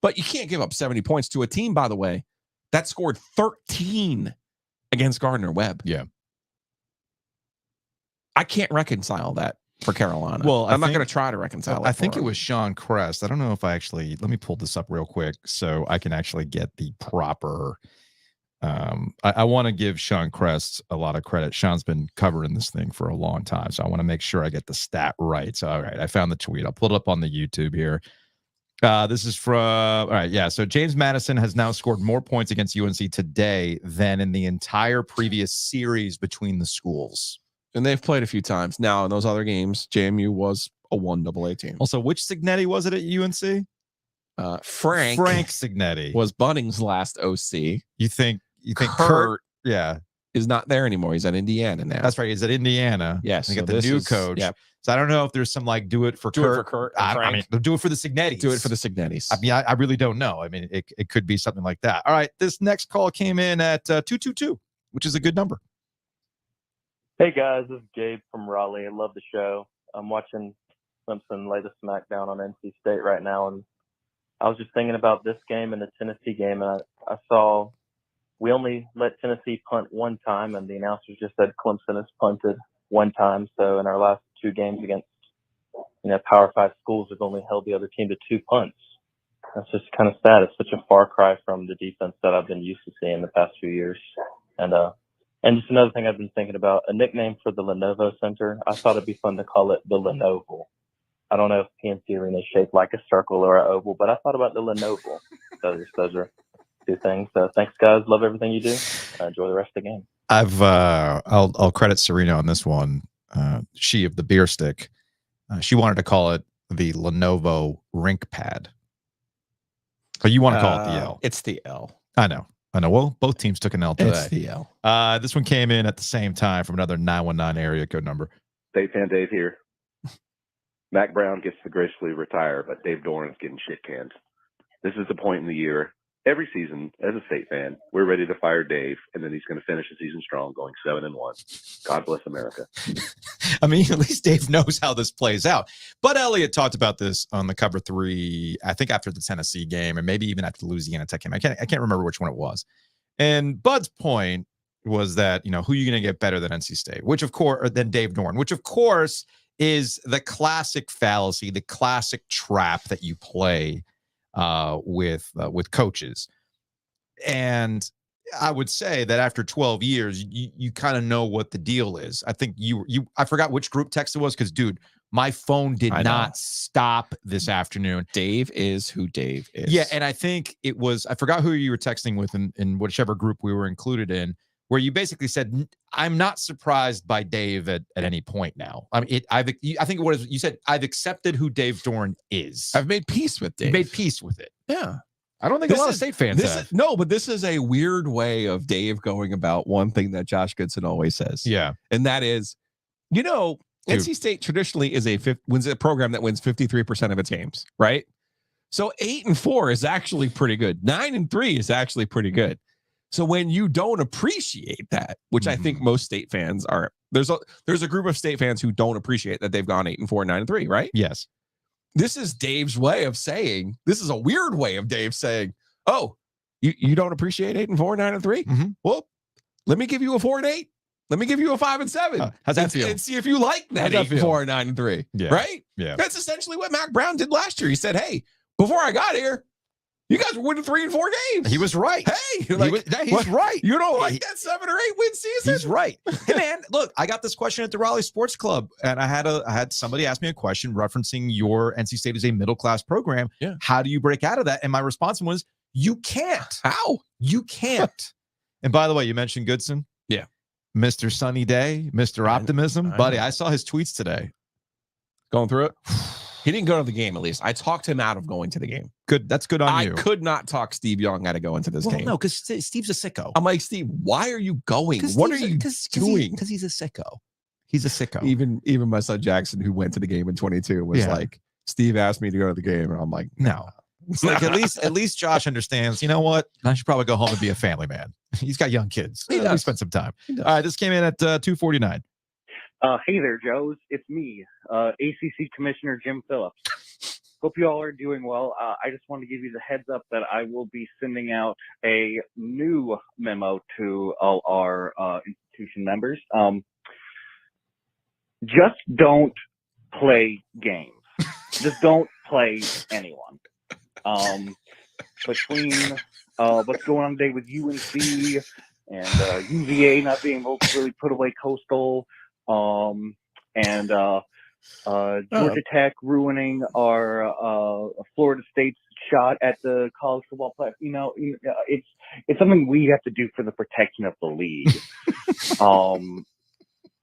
[SPEAKER 2] But you can't give up 70 points to a team, by the way, that scored 13 against Gardner-Webb.
[SPEAKER 1] Yeah.
[SPEAKER 2] I can't reconcile that for Carolina.
[SPEAKER 1] Well,
[SPEAKER 2] I'm not going to try to reconcile it.
[SPEAKER 1] I think it was Sean Crest. I don't know if let me pull this up real quick so I can actually get the proper... I want to give Sean Crest a lot of credit. Sean's been covering this thing for a long time, so I want to make sure I get the stat right. So, all right, I found the tweet. I'll pull it up on the YouTube here. This is from, all right, yeah. So James Madison has now scored more points against UNC today than in the entire previous series between the schools.
[SPEAKER 2] And they've played a few times. Now, in those other games, JMU was a 1AA team.
[SPEAKER 1] Also, which Signetti was it at UNC?
[SPEAKER 2] Frank
[SPEAKER 1] Signetti
[SPEAKER 2] was Bunning's last OC.
[SPEAKER 1] You think
[SPEAKER 2] Kurt
[SPEAKER 1] yeah,
[SPEAKER 2] is not there anymore. He's at Indiana now.
[SPEAKER 1] That's right. He's at Indiana.
[SPEAKER 2] Yes.
[SPEAKER 1] They got the new coach.
[SPEAKER 2] Yep.
[SPEAKER 1] So I don't know if there's some like do it for Kurt. I mean, do it for the Signettis.
[SPEAKER 2] Do it for the Signettis.
[SPEAKER 1] I mean, I really don't know. I mean, it could be something like that. All right. This next call came in at 222, which is a good number.
[SPEAKER 11] Hey guys, this is Gabe from Raleigh. I love the show. I'm watching Clemson lay the smackdown on NC State right now, and I was just thinking about this game and the Tennessee game, and I saw we only let Tennessee punt one time, and the announcers just said Clemson has punted one time. So in our last 2 games against Power 5 schools, we've only held the other team to 2 punts. That's just kind of sad. It's such a far cry from the defense that I've been used to seeing the past few years. And just another thing I've been thinking about, a nickname for the Lenovo Center. I thought it'd be fun to call it the Lenovo. I don't know if PNC Arena is shaped like a circle or an oval, but I thought about the Lenovo. Those are 2 things. So thanks, guys. Love everything you do. Enjoy the rest of the game.
[SPEAKER 1] I'll credit Serena on this one. She of the beer stick She wanted to call it the Lenovo Rink Pad. But you want to call it the L.
[SPEAKER 2] It's the L.
[SPEAKER 1] I know. Well, both teams took an L today.
[SPEAKER 2] It's the L.
[SPEAKER 1] This one came in at the same time from another 919 area code number.
[SPEAKER 5] State fan Dave here. Mac Brown gets to gracefully retire, but Dave Doran's getting shit canned. This is the point in the year. Every season, as a State fan, we're ready to fire Dave, and then he's going to finish the season strong, going 7-1. God bless America.
[SPEAKER 1] I mean, at least Dave knows how this plays out. Bud Elliott talked about this on the Cover 3, I think after the Tennessee game, and maybe even after the Louisiana Tech game. I can't remember which one it was. And Bud's point was that, who are you going to get better than NC State? Which, of course, or than Dave Doran, which, of course, is the classic fallacy, the classic trap that you play with coaches. And I would say that after 12 years, you kind of know what the deal is. I think I forgot which group text it was because, dude, my phone did not stop this afternoon.
[SPEAKER 2] Dave is who Dave is.
[SPEAKER 1] Yeah, and I think it was, I forgot who you were texting with in whichever group we were included in, where you basically said, I'm not surprised by Dave at any point now. I mean, I think what you said, I've accepted who Dave Doran is.
[SPEAKER 2] I've made peace with Dave.
[SPEAKER 1] You made peace with it.
[SPEAKER 2] Yeah.
[SPEAKER 1] I don't think a lot of State fans have.
[SPEAKER 2] No, but this is a weird way of Dave going about one thing that Josh Goodson always says.
[SPEAKER 1] Yeah.
[SPEAKER 2] And that is, NC State traditionally is wins a program that wins 53% of its games, right? So 8-4 is actually pretty good. 9-3 is actually pretty good. So when you don't appreciate that, which I think most State fans are, there's a group of State fans who don't appreciate that they've gone 8-4, 9-3, right?
[SPEAKER 1] Yes.
[SPEAKER 2] This is Dave's way of saying, this is a weird way of Dave saying, oh, you don't appreciate 8-4, 9-3?
[SPEAKER 1] Mm-hmm.
[SPEAKER 2] Well, let me give you a 4-8. Let me give you a 5-7.
[SPEAKER 1] How's that feel?
[SPEAKER 2] And see if you like that 8-4, 9-3.
[SPEAKER 1] Yeah.
[SPEAKER 2] Right?
[SPEAKER 1] Yeah.
[SPEAKER 2] That's essentially what Mac Brown did last year. He said, hey, before I got here, you guys were winning 3 and 4 games.
[SPEAKER 1] He was right.
[SPEAKER 2] Hey,
[SPEAKER 1] he's right.
[SPEAKER 2] You don't like that 7 or 8 win season?
[SPEAKER 1] He's right. Hey man, look, I got this question at the Raleigh Sports Club, and I had somebody ask me a question referencing your NC State as a middle class program.
[SPEAKER 2] Yeah.
[SPEAKER 1] How do you break out of that? And my response was, you can't.
[SPEAKER 2] How?
[SPEAKER 1] You can't. And by the way, you mentioned Goodson.
[SPEAKER 2] Yeah.
[SPEAKER 1] Mr. Sunny Day, Mr. Optimism, buddy. I saw his tweets today.
[SPEAKER 2] Going through it. He didn't go to the game, at least. I talked him out of going to the game.
[SPEAKER 1] Good. That's good on you.
[SPEAKER 2] I could not talk Steve Young out of going to this game.
[SPEAKER 1] No, because Steve's a sicko.
[SPEAKER 2] I'm like, Steve, why are you going? What are you doing?
[SPEAKER 1] Because he's a sicko. He's a sicko.
[SPEAKER 2] Even my son Jackson, who went to the game in 22, was like, Steve asked me to go to the game. And I'm like,
[SPEAKER 1] no. It's like at least Josh understands, you know what? I should probably go home and be a family man. He's got young kids.
[SPEAKER 2] He does.
[SPEAKER 1] We spend some time. All right, this came in at 2:49.
[SPEAKER 6] Hey there, Joes. It's me, ACC Commissioner Jim Phillips. Hope you all are doing well. I just want to give you the heads up that I will be sending out a new memo to all our institution members. Just don't play games. Just don't play anyone. Between what's going on today with UNC and UVA not being able to really put away Coastal, and Georgia Tech ruining our Florida State's shot at the college football playoff. It's something we have to do for the protection of the league.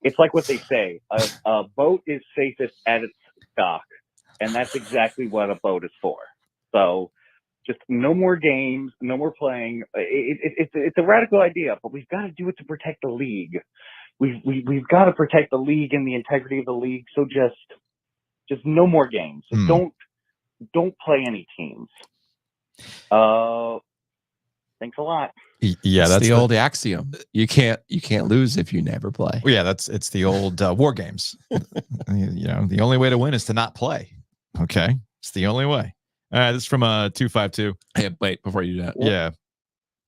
[SPEAKER 6] It's like what they say: a boat is safest at its dock, and that's exactly what a boat is for. So, just no more games, no more playing. It's a radical idea, but we've got to do it to protect the league. We've got to protect the league and the integrity of the league. So just no more games. Just don't play any teams. Thanks a lot.
[SPEAKER 1] Yeah, that's
[SPEAKER 2] the old axiom. You can't lose if you never play.
[SPEAKER 1] Well, yeah, it's the old war games. The only way to win is to not play. Okay, it's the only way. All right, this is from 252.
[SPEAKER 2] Hey, wait, before you do that.
[SPEAKER 1] Yeah.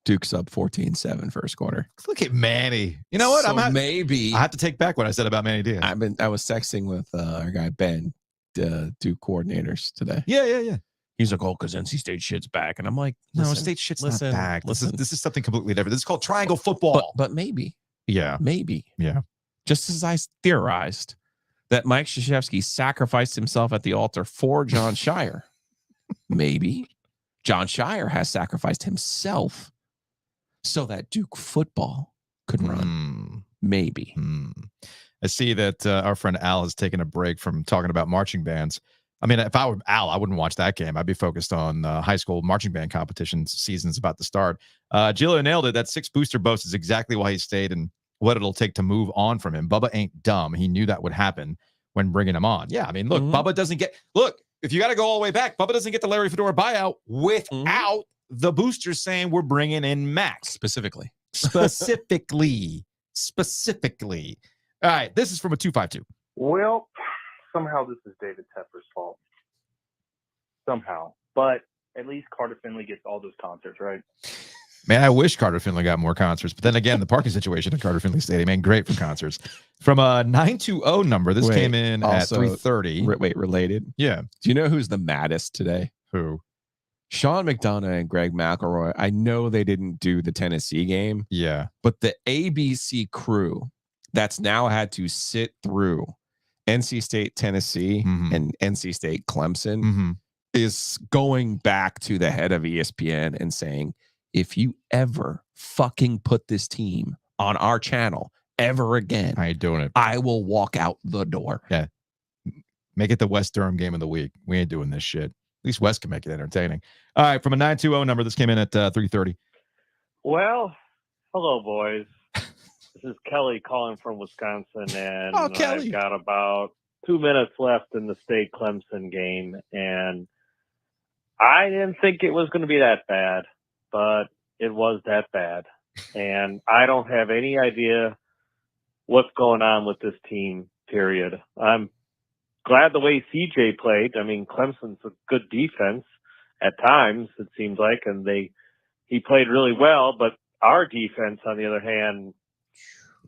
[SPEAKER 2] Duke's up 14-7 first quarter.
[SPEAKER 1] Look at Manny. You know what?
[SPEAKER 2] So maybe
[SPEAKER 1] I have to take back what I said about Manny Diaz.
[SPEAKER 2] I was texting with our guy Ben, the Duke coordinators today.
[SPEAKER 1] Yeah.
[SPEAKER 2] He's like, oh, because NC State shit's back. And I'm like,
[SPEAKER 1] no, State shit's not back. This is something completely different. This is called triangle football.
[SPEAKER 2] But maybe.
[SPEAKER 1] Yeah.
[SPEAKER 2] Maybe.
[SPEAKER 1] Yeah.
[SPEAKER 2] Just as I theorized that Mike Krzyzewski sacrificed himself at the altar for John Shire. Maybe John Shire has sacrificed himself so that Duke football could run. Maybe.
[SPEAKER 1] I see that our friend Al has taken a break from talking about marching bands. I mean, if I were Al, I wouldn't watch that game. I'd be focused on high school marching band competitions. Season's about to start. Gilio nailed it. That 6 booster boast is exactly why he stayed and what it'll take to move on from him. Bubba ain't dumb. He knew that would happen when bringing him on. Yeah, I mean, look, Bubba doesn't get – look, if you got to go all the way back, Bubba doesn't get the Larry Fedora buyout without the boosters saying we're bringing in Max.
[SPEAKER 2] Specifically.
[SPEAKER 1] All right, this is from a 252.
[SPEAKER 11] Well, somehow this is David Tepper's fault. Somehow. But at least Carter Finley gets all those concerts, right?
[SPEAKER 1] Man, I wish Carter Finley got more concerts. But then again, the parking situation at Carter Finley Stadium ain't great for concerts. From a 920 number, this came in at 3:30.
[SPEAKER 2] Wait, related?
[SPEAKER 1] Yeah.
[SPEAKER 2] Do you know who's the maddest today?
[SPEAKER 1] Who?
[SPEAKER 2] Sean McDonough and Greg McElroy. I know they didn't do the Tennessee game.
[SPEAKER 1] Yeah.
[SPEAKER 2] But the ABC crew that's now had to sit through NC State, Tennessee, and NC State, Clemson is going back to the head of ESPN and saying, if you ever fucking put this team on our channel ever again,
[SPEAKER 1] I ain't doing it.
[SPEAKER 2] I will walk out the door.
[SPEAKER 1] Yeah. Make it the West Durham game of the week. We ain't doing this shit. At least West can make it entertaining. All right, from a 920 number, this came in at 3:30.
[SPEAKER 12] Well, hello, boys. This is Kelly calling from Wisconsin, and I've got about 2 minutes left in the State Clemson game, and I didn't think it was going to be that bad, but it was that bad, and I don't have any idea what's going on with this team, period. I'm glad the way CJ played. I mean, Clemson's a good defense at times, it seems like, and he played really well, but our defense, on the other hand,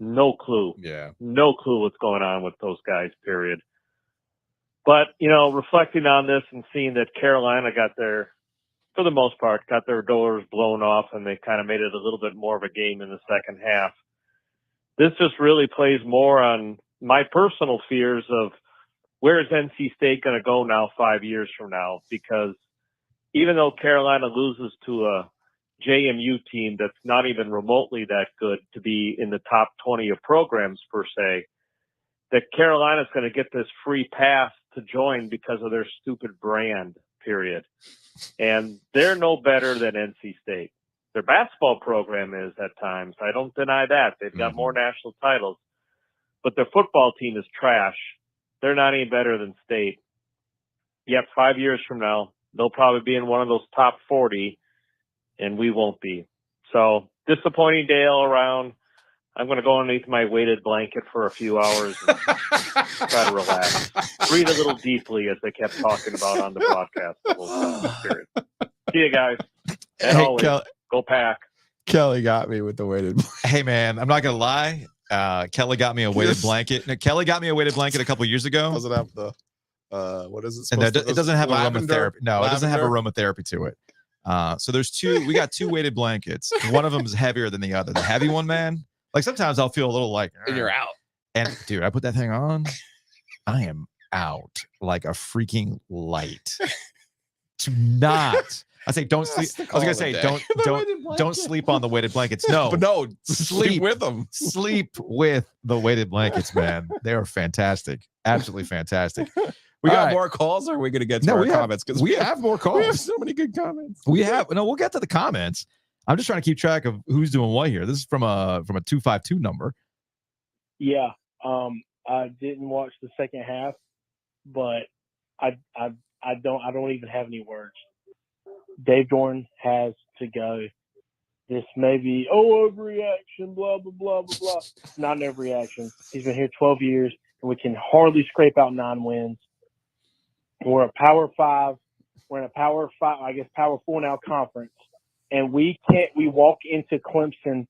[SPEAKER 12] no clue.
[SPEAKER 1] Yeah.
[SPEAKER 12] No clue what's going on with those guys, period. But, reflecting on this and seeing that Carolina for the most part, got their doors blown off and they kind of made it a little bit more of a game in the second half. This just really plays more on my personal fears of where is NC State going to go now 5 years from now? Because even though Carolina loses to a JMU team that's not even remotely that good to be in the top 20 of programs per se, that Carolina's going to get this free pass to join because of their stupid brand, period. And they're no better than NC State. Their basketball program is at times. I don't deny that. They've got more national titles. But their football team is trash. They're not any better than State. Yet 5 years from now, they'll probably be in one of those top 40, and we won't be. So, disappointing day all around. I'm going to go underneath my weighted blanket for a few hours and try to relax. Breathe a little deeply, as they kept talking about on the broadcast. See you guys. And always, go Pack.
[SPEAKER 2] Kelly got me with the weighted blanket.
[SPEAKER 1] Hey, man, I'm not going to lie. Kelly got me a weighted blanket. No, Kelly got me a weighted blanket a couple years ago.
[SPEAKER 2] Does it have the, what is it?
[SPEAKER 1] And it doesn't have aromatherapy. No, it doesn't have
[SPEAKER 2] lavender?
[SPEAKER 1] aromatherapy to it. So there's we got 2 weighted blankets. One of them is heavier than the other. The heavy one, man, like sometimes I'll feel a little like,
[SPEAKER 2] and you're out.
[SPEAKER 1] And dude, I put that thing on, I am out like a freaking light. Do not. I say don't sleep. I was gonna say don't sleep on the weighted blankets. No,
[SPEAKER 2] but no,
[SPEAKER 1] sleep
[SPEAKER 2] with them.
[SPEAKER 1] Sleep with the weighted blankets, man. They are fantastic. Absolutely fantastic.
[SPEAKER 2] We got more calls, or are we going to get to our comments? Because
[SPEAKER 1] we have more calls.
[SPEAKER 2] We have so many good comments.
[SPEAKER 1] We'll get to the comments. I'm just trying to keep track of who's doing what here. This is from a 252 number.
[SPEAKER 13] Yeah. I didn't watch the second half, but I don't even have any words. Dave Dorn has to go. This may be overreaction, blah blah blah blah blah. It's not an overreaction. He's been here 12 years, and we can hardly scrape out 9 wins. We're a Power 5. We're in a Power 5, I guess Power 4 now conference, and we walk into Clemson.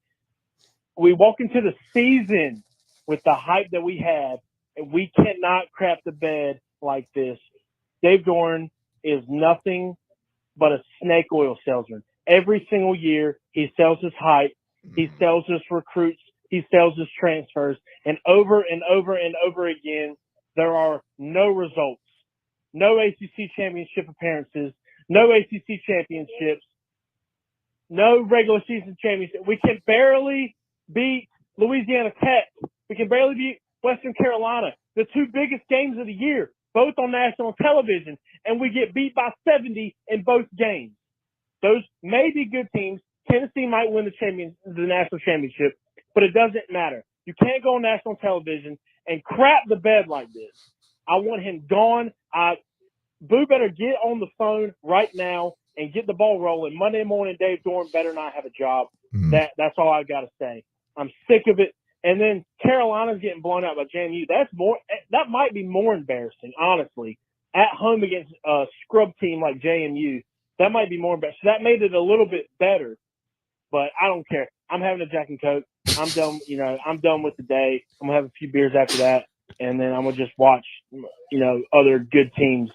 [SPEAKER 13] We walk into the season with the hype that we had, and we cannot crap the bed like this. Dave Dorn is nothing but a snake oil salesman. Every single year, he sells his hype, he sells his recruits, he sells his transfers, and over and over and over again, there are no results. No ACC championship appearances, no ACC championships, no regular season championship. We can barely beat Louisiana Tech. We can barely beat Western Carolina, the two biggest games of the year, both on national television, and we get beat by 70 in both games. Those may be good teams. Tennessee might win the national championship, but it doesn't matter. You can't go on national television and crap the bed like this. I want him gone. Boo better get on the phone right now and get the ball rolling. Monday morning, Dave Doran better not have a job. That's all I got to say. I'm sick of it. And then Carolina's getting blown out by JMU. That might be more embarrassing, honestly. At home against a scrub team like JMU, that might be more embarrassing. So that made it a little bit better, but I don't care. I'm having a Jack and Coke. I'm done. I'm done with the day. I'm gonna have a few beers after that, and then I'm gonna just watch, other good teams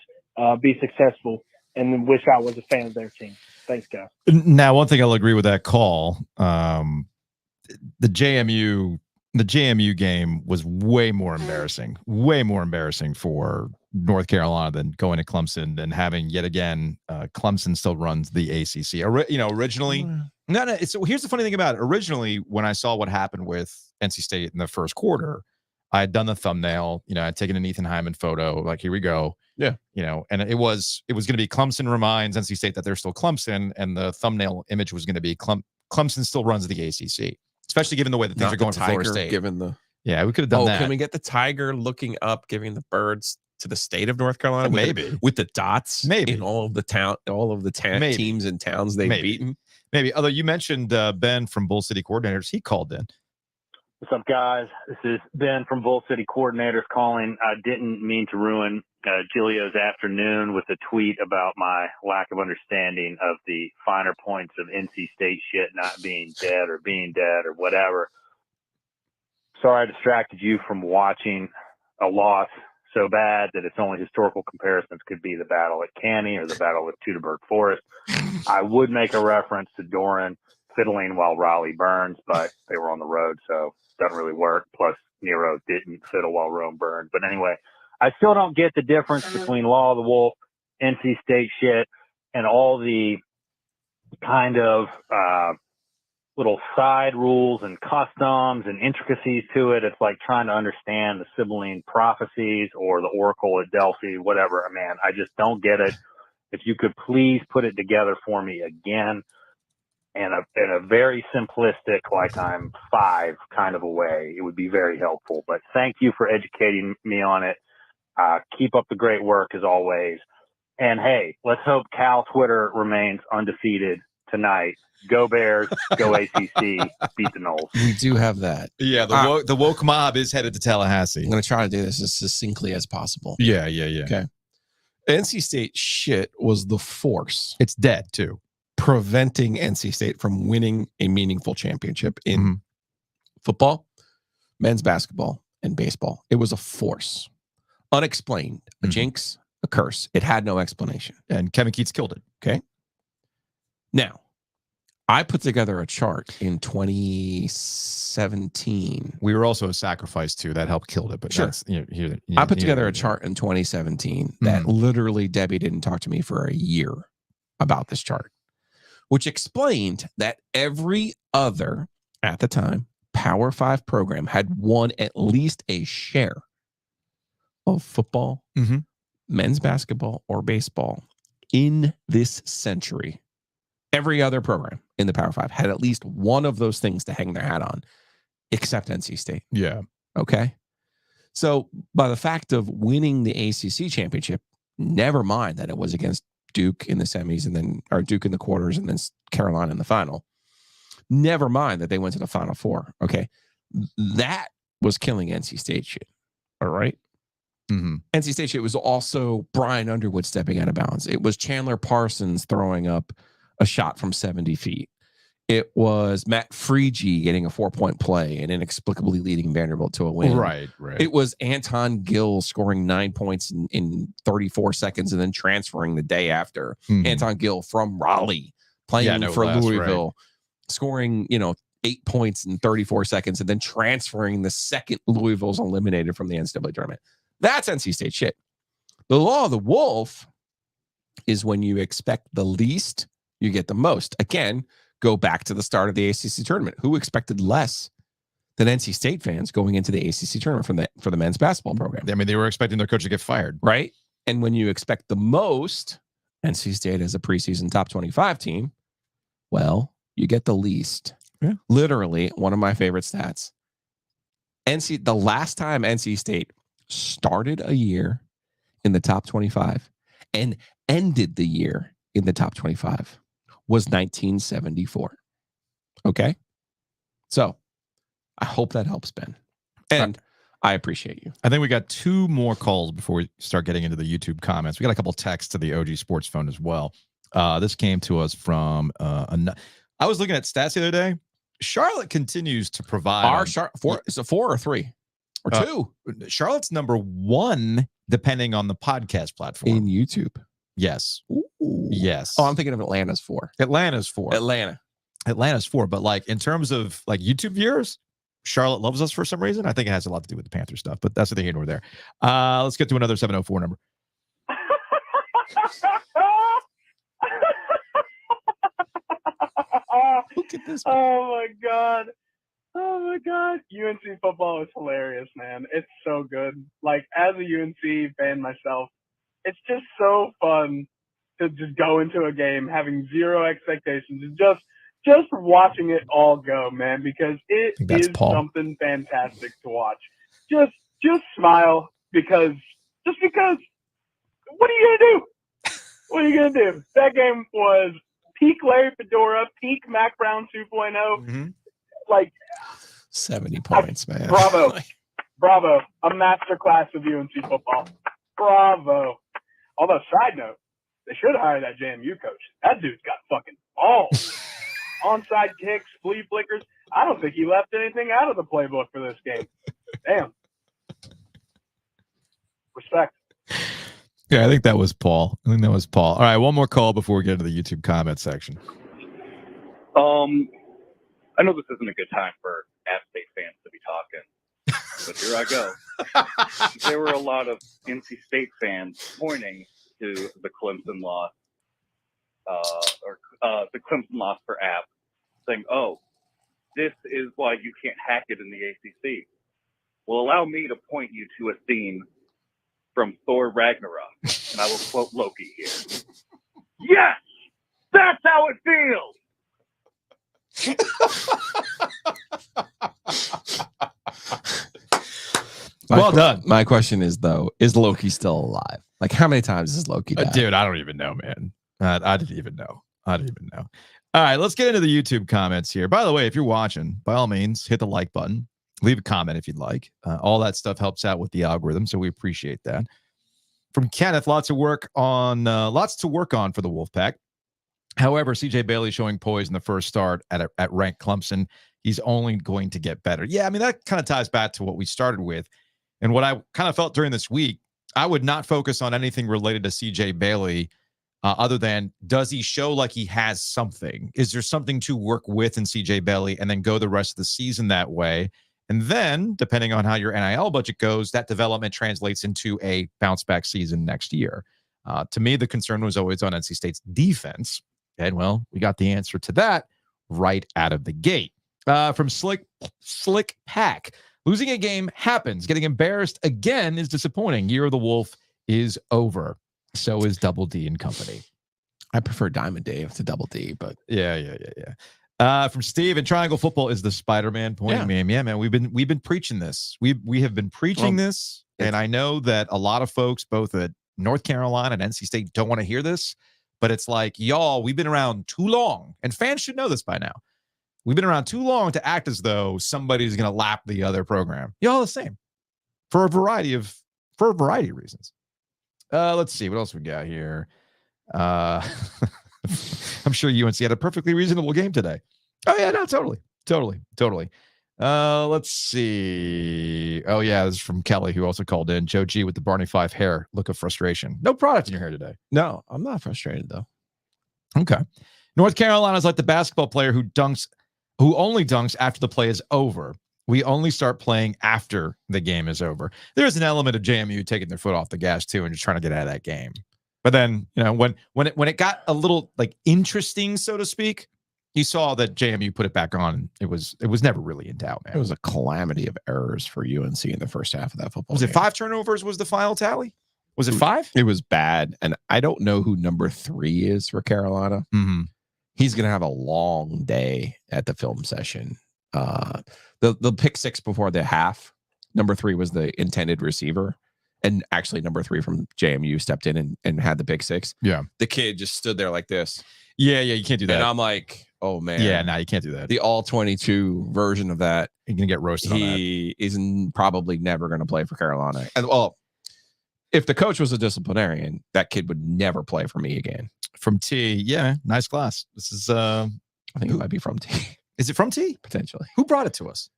[SPEAKER 13] be successful, and then wish I was a fan of their team. Thanks, guys.
[SPEAKER 1] Now, one thing I'll agree with that call. The JMU game was way more embarrassing for North Carolina than going to Clemson and having yet again, Clemson still runs the ACC. Originally, no. So here's the funny thing about it. Originally, when I saw what happened with NC State in the first quarter, I had done the thumbnail. I'd taken an Ethan Hyman photo. Like, here we go.
[SPEAKER 2] Yeah.
[SPEAKER 1] And it was going to be Clemson reminds NC State that they're still Clemson, and the thumbnail image was going to be Clemson still runs the ACC. Especially given the way that things are going for Florida State.
[SPEAKER 2] We could have
[SPEAKER 1] done that.
[SPEAKER 2] Can we get the tiger looking up, giving the birds to the state of North Carolina?
[SPEAKER 1] Maybe
[SPEAKER 2] with the dots,
[SPEAKER 1] maybe
[SPEAKER 2] in all of the teams and towns they've beaten.
[SPEAKER 1] Maybe. Although you mentioned Ben from Bull City Coordinators, he called in.
[SPEAKER 14] What's up, guys? This is Ben from Bull City Coordinators calling. I didn't mean to ruin Giglio's afternoon with a tweet about my lack of understanding of the finer points of NC State shit not being dead or whatever. Sorry I distracted you from watching a loss so bad that its only historical comparisons could be the battle at Caney or the battle at Teutoburg Forest. I would make a reference to Doran fiddling while Raleigh burns, but they were on the road, so it doesn't really work. Plus, Nero didn't fiddle while Rome burned. But anyway, I still don't get the difference between Law of the Wolf, NC State shit, and all the kind of little side rules and customs and intricacies to it. It's like trying to understand the Sibylline prophecies or the Oracle at Delphi, whatever. Man, I just don't get it. If you could please put it together for me again in a very simplistic, like I'm 5 kind of a way, it would be very helpful. But thank you for educating me on it. Keep up the great work as always. And hey, let's hope Cal Twitter remains undefeated tonight. Go Bears, go ACC, beat the Noles.
[SPEAKER 2] We do have that.
[SPEAKER 1] Yeah, the woke mob is headed to Tallahassee.
[SPEAKER 2] I'm going to try to do this as succinctly as possible.
[SPEAKER 1] Yeah.
[SPEAKER 2] Okay. NC State shit was the force.
[SPEAKER 1] It's dead too.
[SPEAKER 2] Preventing NC State from winning a meaningful championship in football, men's basketball, and baseball. It was a force. Unexplained. A jinx, a curse. It had no explanation.
[SPEAKER 1] And Kevin Keats killed it.
[SPEAKER 2] Okay. Now, I put together a chart in 2017.
[SPEAKER 1] We were also a sacrifice too. That helped kill it. But
[SPEAKER 2] sure. I put together a chart in 2017 that literally Debbie didn't talk to me for a year about this chart, which explained that every other, at the time, Power 5 program had won at least a share of football, men's basketball, or baseball in this century. Every other program in the Power 5 had at least one of those things to hang their hat on, except NC State.
[SPEAKER 1] Yeah.
[SPEAKER 2] Okay. So by the fact of winning the ACC championship, never mind that it was against Duke in the semis and then, or Duke in the quarters and then Carolina in the final. Never mind that they went to the Final Four. Okay. That was killing NC State shit. All right. NC State shit was also Brian Underwood stepping out of bounds. It was Chandler Parsons throwing up a shot from 70 feet. It was Matt Freege getting a 4-point play and inexplicably leading Vanderbilt to a win.
[SPEAKER 1] Right.
[SPEAKER 2] It was Anton Gill scoring 9 points in 34 seconds and then transferring the day after. Anton Gill from Raleigh playing for Louisville, scoring, 8 points in 34 seconds and then transferring the second Louisville's eliminated from the NCAA tournament. That's NC State shit. The Law of the Wolf is when you expect the least, you get the most. Again, go back to the start of the ACC tournament. Who expected less than NC State fans going into the ACC tournament for the men's basketball program.
[SPEAKER 1] I mean, they were expecting their coach to get fired.
[SPEAKER 2] Right? And when you expect the most, NC State as a preseason top 25 team, well, you get the least.
[SPEAKER 1] Yeah.
[SPEAKER 2] Literally, one of my favorite stats. The last time NC State started a year in the top 25 and ended the year in the top 25 was 1974. Okay? So, I hope that helps, Ben. And I appreciate you.
[SPEAKER 1] I think we got 2 more calls before we start getting into the YouTube comments. We got a couple texts to the OG Sports phone as well. This came to us from I was looking at stats the other day. Charlotte continues to provide.
[SPEAKER 2] Is it 4 or 3 or 2?
[SPEAKER 1] Charlotte's number 1, depending on the podcast platform.
[SPEAKER 2] In YouTube.
[SPEAKER 1] Yes.
[SPEAKER 2] Ooh.
[SPEAKER 1] Yes.
[SPEAKER 2] Oh, I'm thinking of Atlanta's 4.
[SPEAKER 1] Atlanta's 4. Atlanta's 4. But like in terms of like YouTube viewers, Charlotte loves us for some reason. I think it has a lot to do with the Panther stuff, but that's the thing here nor there. Let's get to another 704 number.
[SPEAKER 2] Look at this.
[SPEAKER 15] Oh my god. UNC football is hilarious, man. It's so good. Like, as a UNC fan myself, it's just so fun to just go into a game having zero expectations and just watching it all go, man, because it is something fantastic to watch. Just smile because what are you gonna do? What are you gonna do? That game was peak Larry Fedora, peak Mac Brown 2.0.
[SPEAKER 1] Mm-hmm.
[SPEAKER 15] Like
[SPEAKER 2] 70 points, man.
[SPEAKER 15] Bravo. A masterclass of UNC football. Bravo. Although, side note, they should hire that JMU coach. That dude's got fucking balls. Onside kicks, flea flickers. I don't think he left anything out of the playbook for this game. Damn. Respect.
[SPEAKER 1] Yeah, I think that was Paul. All right, one more call before we get into the YouTube comment section.
[SPEAKER 16] I know this isn't a good time for App State fans to be talking, but here I go. There were a lot of NC State fans pointing to the Clemson loss, the Clemson loss for App, saying, "Oh, this is why you can't hack it in the ACC." Well, allow me to point you to a scene from Thor Ragnarok, and I will quote Loki here. Yes, that's how it feels.
[SPEAKER 1] Well done.
[SPEAKER 2] My question is, though, is Loki still alive? Like, how many times has Loki died?
[SPEAKER 1] Dude, I don't even know, man. I didn't even know. All right, let's get into the YouTube comments here. By the way, if you're watching, by all means, hit the like button. Leave a comment if you'd like. All that stuff helps out with the algorithm, so we appreciate that. From Kenneth, lots to work on for the Wolfpack. However, CJ Bailey showing poise in the first start at ranked Clemson. He's only going to get better. Yeah, I mean, that kind of ties back to what we started with. And what I kind of felt during this week, I would not focus on anything related to CJ Bailey other than, does he show like he has something? Is there something to work with in CJ Bailey and then go the rest of the season that way? And then, depending on how your NIL budget goes, that development translates into a bounce-back season next year. To me, the concern was always on NC State's defense. And, well, we got the answer to that right out of the gate. From Slick Pack, losing a game happens. Getting embarrassed again is disappointing. Year of the Wolf is over. So is Double D and company.
[SPEAKER 2] I prefer Diamond Dave to Double D, but
[SPEAKER 1] yeah. From Steve, and triangle football is the Spider-Man point. Yeah, man. We've been preaching this. We have been preaching this, and I know that a lot of folks, both at North Carolina and NC State, don't want to hear this. But it's like, y'all, we've been around too long, and fans should know this by now. We've been around too long to act as though somebody's going to lap the other program. Y'all the same for a variety of reasons. Let's see what else we got here. I'm sure UNC had a perfectly reasonable game today. Oh yeah, no, totally. Let's see. Oh yeah, this is from Kelly, who also called in. Joe G with the Barney Fife hair. Look of frustration. No product in your hair today.
[SPEAKER 2] No, I'm not frustrated though.
[SPEAKER 1] Okay. North Carolina is like the basketball player who only dunks after the play is over. We only start playing after the game is over. There's an element of JMU taking their foot off the gas too and just trying to get out of that game. But then, when it got a little like interesting, so to speak, you saw that JMU put it back on. It was never really in doubt, man.
[SPEAKER 2] It was a calamity of errors for UNC in the first half of that football
[SPEAKER 1] Was
[SPEAKER 2] game.
[SPEAKER 1] it 5 turnovers was the final tally? Was it 5?
[SPEAKER 2] It was bad. And I don't know who number 3 is for Carolina.
[SPEAKER 1] Mm-hmm.
[SPEAKER 2] He's going to have a long day at the film session. The pick 6 before the half, number 3 was the intended receiver. And actually, number 3 from JMU stepped in and had the pick 6.
[SPEAKER 1] Yeah.
[SPEAKER 2] The kid just stood there like this.
[SPEAKER 1] Yeah, you can't do that.
[SPEAKER 2] And I'm like, oh, man.
[SPEAKER 1] Yeah, no, you can't do that.
[SPEAKER 2] The all-22 version of that.
[SPEAKER 1] You're going to get roasted on that.
[SPEAKER 2] He is probably never going to play for Carolina. And, well, if the coach was a disciplinarian, that kid would never play for me again.
[SPEAKER 1] From T, yeah, nice class. This is,
[SPEAKER 2] I think it might be from T.
[SPEAKER 1] Is it from T?
[SPEAKER 2] Potentially.
[SPEAKER 1] Who brought it to us?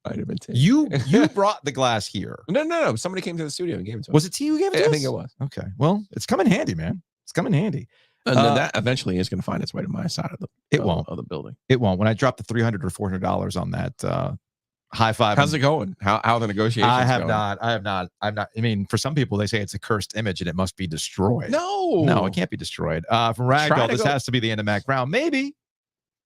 [SPEAKER 2] Might have been T.
[SPEAKER 1] You brought the glass here.
[SPEAKER 2] No. Somebody came to the studio and gave it to us.
[SPEAKER 1] Was it T who gave it to us?
[SPEAKER 2] I think it was.
[SPEAKER 1] Okay. Well, it's coming handy, man. It's coming handy.
[SPEAKER 2] And then that eventually is going to find its way to my side of the of the building.
[SPEAKER 1] It won't. When I drop the $300 or $400 on that high five.
[SPEAKER 2] How's it going? How the negotiations
[SPEAKER 1] I have
[SPEAKER 2] going?
[SPEAKER 1] not. I'm not. I mean, for some people, they say it's a cursed image and it must be destroyed.
[SPEAKER 2] No,
[SPEAKER 1] it can't be destroyed. From Ragdoll, this has to be the end of Mac Brown. Maybe.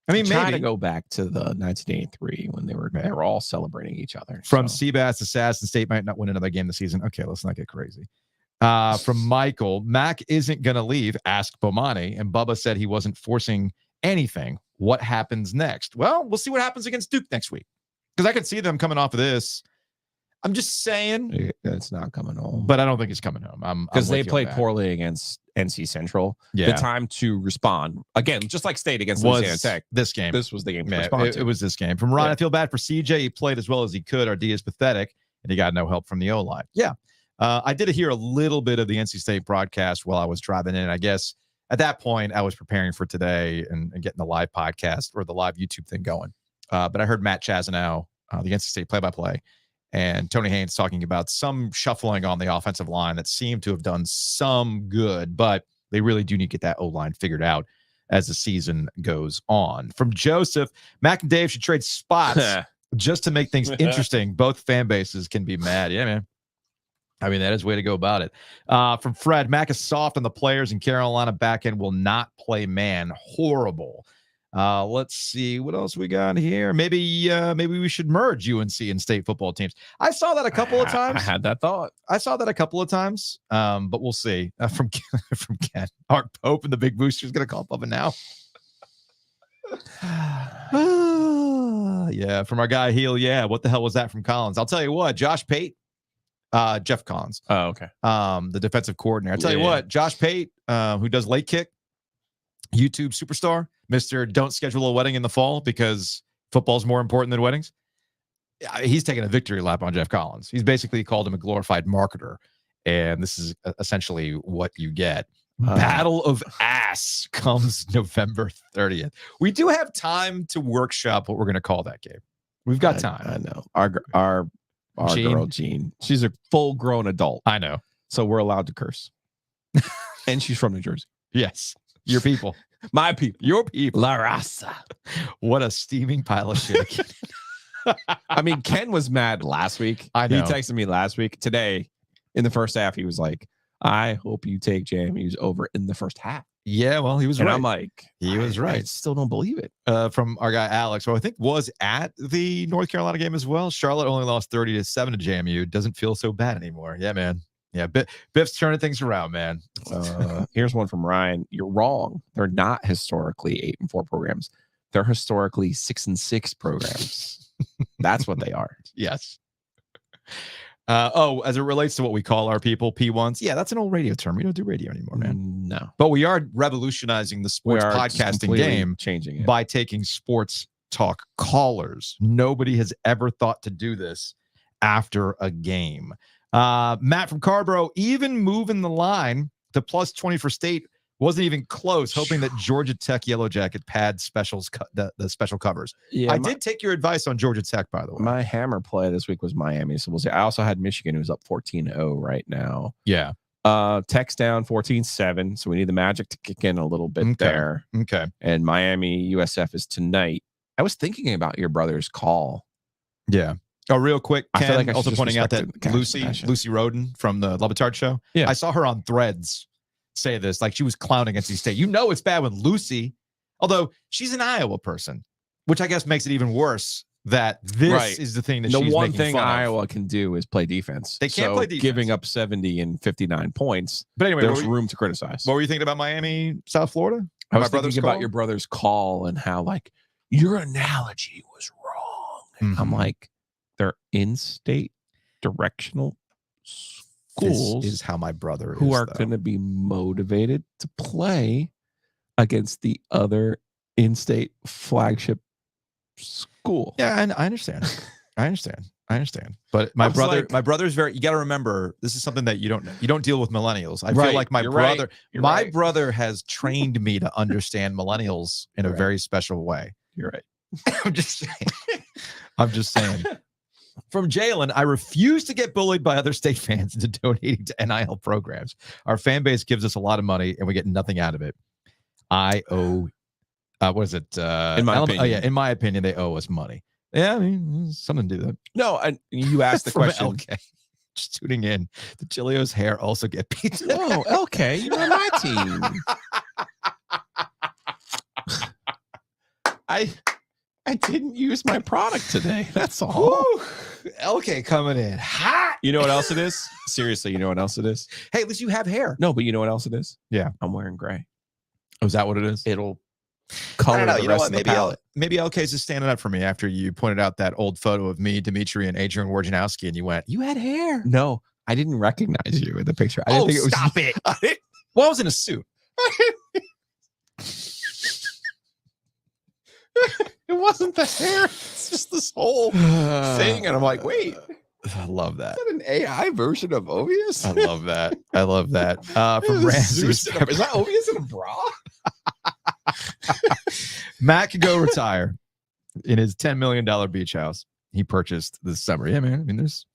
[SPEAKER 1] I mean,
[SPEAKER 2] try
[SPEAKER 1] maybe
[SPEAKER 2] to go back to the 1983 when they were all celebrating each other.
[SPEAKER 1] From Seabass, Assassin State might not win another game this season. Okay, let's not get crazy. From Michael, Mac isn't going to leave. Ask Bomani. And Bubba said he wasn't forcing anything. What happens next? Well, we'll see what happens against Duke next week. Because I could see them coming off of this. I'm just saying.
[SPEAKER 2] It's not coming home.
[SPEAKER 1] But I don't think it's coming home.
[SPEAKER 2] Because they played poorly against NC Central.
[SPEAKER 1] Yeah.
[SPEAKER 2] The time to respond, again, just like State against Louisiana Tech.
[SPEAKER 1] This game.
[SPEAKER 2] This was the game to
[SPEAKER 1] Yeah,
[SPEAKER 2] respond to.
[SPEAKER 1] it was this game. From Ron, I feel bad for CJ. He played as well as he could. Our D is pathetic. And he got no help from the O-line. Yeah. I did hear a little bit of the NC State broadcast while I was driving in. I guess at that point, I was preparing for today and getting the live podcast or the live YouTube thing going. But I heard Matt Chazanow, the NC State play-by-play, and Tony Haynes talking about some shuffling on the offensive line that seemed to have done some good, but they really do need to get that O-line figured out as the season goes on. From Joseph, Mac and Dave should trade spots just to make things interesting. Both fan bases can be mad. Yeah, man. I mean, that is the way to go about it. From Fred, Mac is soft on the players, and Carolina backend will not play man. Horrible. Let's see what else we got here. Maybe we should merge UNC and state football teams. I saw that a couple of times.
[SPEAKER 2] I had that thought.
[SPEAKER 1] I saw that a couple of times. But we'll see. From Ken, Art Pope and the Big Booster's gonna call Bubba now. Yeah, from our guy Heel. Yeah, what the hell was that from Collins? I'll tell you what, Josh Pate. Jeff Collins.
[SPEAKER 2] Oh, okay.
[SPEAKER 1] The defensive coordinator. I'll tell you what, Josh Pate, who does late kick, YouTube superstar, Mr. Don't schedule a wedding in the fall because football's more important than weddings. He's taking a victory lap on Jeff Collins. He's basically called him a glorified marketer. And this is essentially what you get. Battle of Ass comes November 30th. We do have time to workshop what we're going to call that game. We've got time.
[SPEAKER 2] I know. Our girl, Jean. She's a full-grown adult.
[SPEAKER 1] I know.
[SPEAKER 2] So we're allowed to curse. And she's from New Jersey.
[SPEAKER 1] Yes. Your people.
[SPEAKER 2] My people.
[SPEAKER 1] Your people.
[SPEAKER 2] La Raza.
[SPEAKER 1] What a steaming pile of shit.
[SPEAKER 2] I mean, Ken was mad last week.
[SPEAKER 1] I know.
[SPEAKER 2] He texted me last week. Today, in the first half, he was like, I hope you take JMU's over in the first half.
[SPEAKER 1] Yeah, well, he was
[SPEAKER 2] and
[SPEAKER 1] right.
[SPEAKER 2] I'm like,
[SPEAKER 1] he was right.
[SPEAKER 2] I still don't believe it.
[SPEAKER 1] From our guy Alex, who I think was at the North Carolina game as well. Charlotte only lost 30-7 to JMU. Doesn't feel so bad anymore. Yeah, man. Yeah, Biff's turning things around, man.
[SPEAKER 2] Here's one from Ryan. You're wrong. They're not historically 8-4 programs. They're historically 6-6 programs. That's what they are.
[SPEAKER 1] Yes. As it relates to what we call our people, P1s. Yeah, that's an old radio term. We don't do radio anymore, man.
[SPEAKER 2] No.
[SPEAKER 1] But we are revolutionizing the sports podcasting game,
[SPEAKER 2] changing it
[SPEAKER 1] by taking sports talk callers. Nobody has ever thought to do this after a game. Matt from Carborough, even moving the line to +20 for state wasn't even close, hoping that Georgia Tech Yellow Jacket pad specials, the special covers. Yeah, I did take your advice on Georgia Tech, by the way.
[SPEAKER 2] My hammer play this week was Miami, so we'll see. I also had Michigan, who's up 14-0 right now.
[SPEAKER 1] Yeah.
[SPEAKER 2] Tech's down 14-7, so we need the Magic to kick in a little bit there.
[SPEAKER 1] Okay.
[SPEAKER 2] And Miami USF is tonight. I was thinking about your brother's call.
[SPEAKER 1] Yeah. Oh, real quick, Ken,
[SPEAKER 2] I feel like I
[SPEAKER 1] also
[SPEAKER 2] should
[SPEAKER 1] pointing out that
[SPEAKER 2] respect
[SPEAKER 1] Lucy Roden from the Levitard show.
[SPEAKER 2] Yeah.
[SPEAKER 1] I saw her on Threads say this, like she was clowning NC State. You know it's bad when Lucy Although she's an Iowa person, which I guess makes it even worse that this is the thing that
[SPEAKER 2] the
[SPEAKER 1] she's
[SPEAKER 2] one
[SPEAKER 1] making
[SPEAKER 2] thing
[SPEAKER 1] fun of.
[SPEAKER 2] Iowa can do is play defense.
[SPEAKER 1] They can't play defense.
[SPEAKER 2] Giving up 70 and 59 points.
[SPEAKER 1] But anyway,
[SPEAKER 2] there's room to criticize.
[SPEAKER 1] What were you thinking about Miami, South Florida?
[SPEAKER 2] I was thinking about your brother's call and how like your analogy was wrong. I'm like, they're in-state directional schools.
[SPEAKER 1] This is how my brother
[SPEAKER 2] who are going to be motivated to play against the other in-state flagship school.
[SPEAKER 1] Yeah, and I understand. I understand. But my brother's very. You got to remember, this is something that you don't deal with millennials. I feel like my brother has trained me to understand millennials in a very special way.
[SPEAKER 2] You're right.
[SPEAKER 1] I'm just saying. From Jalen, I refuse to get bullied by other state fans into donating to NIL programs. Our fan base gives us a lot of money and we get nothing out of it. I owe, what is it?
[SPEAKER 2] In my opinion.
[SPEAKER 1] Oh yeah, in my opinion, they owe us money. Yeah, I mean, something to do that.
[SPEAKER 2] No, and you asked the question.
[SPEAKER 1] LK, just tuning in. The Chilio's hair also get pizza.
[SPEAKER 2] Whoa, LK, you're on my team. I didn't use my product today. That's all.
[SPEAKER 1] Woo. LK coming in hot.
[SPEAKER 2] You know what else it is? Seriously, you know what else it is?
[SPEAKER 1] Hey, at least you have hair.
[SPEAKER 2] No, but you know what else it is?
[SPEAKER 1] Yeah.
[SPEAKER 2] I'm wearing gray.
[SPEAKER 1] Oh, is that what it is?
[SPEAKER 2] It'll color
[SPEAKER 1] I don't know.
[SPEAKER 2] the
[SPEAKER 1] You know
[SPEAKER 2] rest
[SPEAKER 1] what?
[SPEAKER 2] of the palette.
[SPEAKER 1] Maybe LK's just standing up for me after you pointed out that old photo of me, Dimitri, and Adrian Wojnarowski, and you went, you had hair.
[SPEAKER 2] No, I didn't recognize you in the picture. I didn't think it was
[SPEAKER 1] stop it. Well, I was in a suit.
[SPEAKER 2] It wasn't the hair. It's just this whole thing. And I'm like, wait.
[SPEAKER 1] I love that.
[SPEAKER 2] Is that an AI version of Ovius?
[SPEAKER 1] I love that. I love that. From Ramsey.
[SPEAKER 2] Is that Ovius in a bra?
[SPEAKER 1] Matt could go retire in his $10 million beach house he purchased this summer. Yeah, man. I mean, there's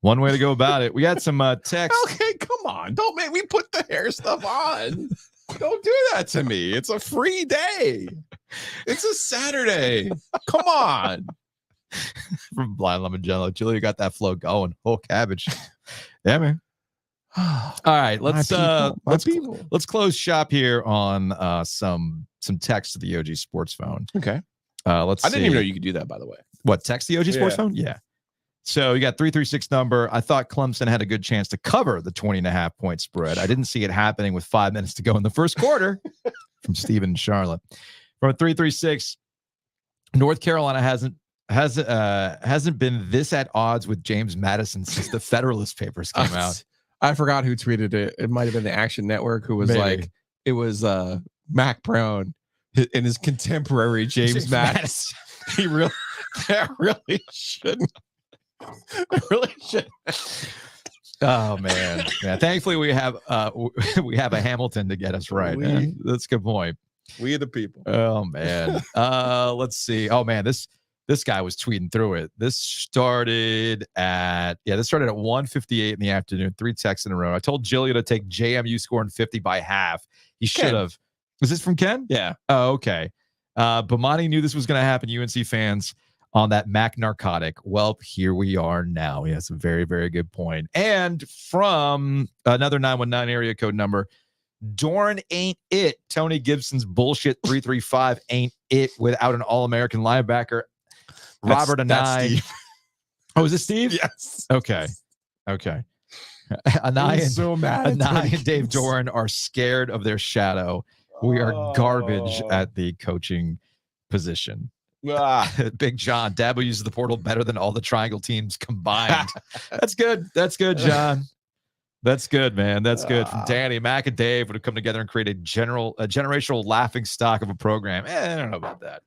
[SPEAKER 1] one way to go about it. We got some text.
[SPEAKER 2] Okay, come on. Don't make me put the hair stuff on. Don't do that to me. It's a free day. It's a Saturday. Come on.
[SPEAKER 1] From Blind Lemon Jello. Julia got that flow going. Whole cabbage. Yeah, man. All right, let's close shop here on some text to the OG Sports phone.
[SPEAKER 2] Okay.
[SPEAKER 1] Let's
[SPEAKER 2] I didn't even know you could do that, by the way.
[SPEAKER 1] What, text the OG Sports phone? Yeah. So you got 336 number. I thought Clemson had a good chance to cover the 20.5 point spread. I didn't see it happening with 5 minutes to go in the first quarter. From Steven and Charlotte. From 336, North Carolina hasn't been this at odds with James Madison since the Federalist Papers came out.
[SPEAKER 2] I forgot who tweeted it. It might have been the Action Network who was like, it was Mac Brown and his contemporary James Madison. He really shouldn't. Really should.
[SPEAKER 1] Oh man. Yeah. Thankfully we have a Hamilton to get us right. That's a good point.
[SPEAKER 2] We are the people.
[SPEAKER 1] Oh man. Let's see. Oh man, this guy was tweeting through it. This started at 1:58 in the afternoon. 3 texts in a row. I told Jillian to take JMU scoring 50 by half. He should have. Was this from Ken?
[SPEAKER 2] Yeah.
[SPEAKER 1] Oh, okay. Bomani knew this was going to happen. UNC fans on that Mac narcotic. Well, here we are now. He has a very, very good point. And from another 919 area code number, Dorn ain't it. Tony Gibson's bullshit 335 ain't it without an All-American linebacker. Robert Anai.
[SPEAKER 2] Steve.
[SPEAKER 1] Oh, is it Steve?
[SPEAKER 2] Yes.
[SPEAKER 1] Okay. Anai and Dave Doran are scared of their shadow. We are garbage at the coaching position. Big John, Dabo uses the portal better than all the triangle teams combined. That's good. That's good, John. That's good, man. That's good. From Danny, Mac, and Dave would have come together and create a generational laughing stock of a program. I don't know about that.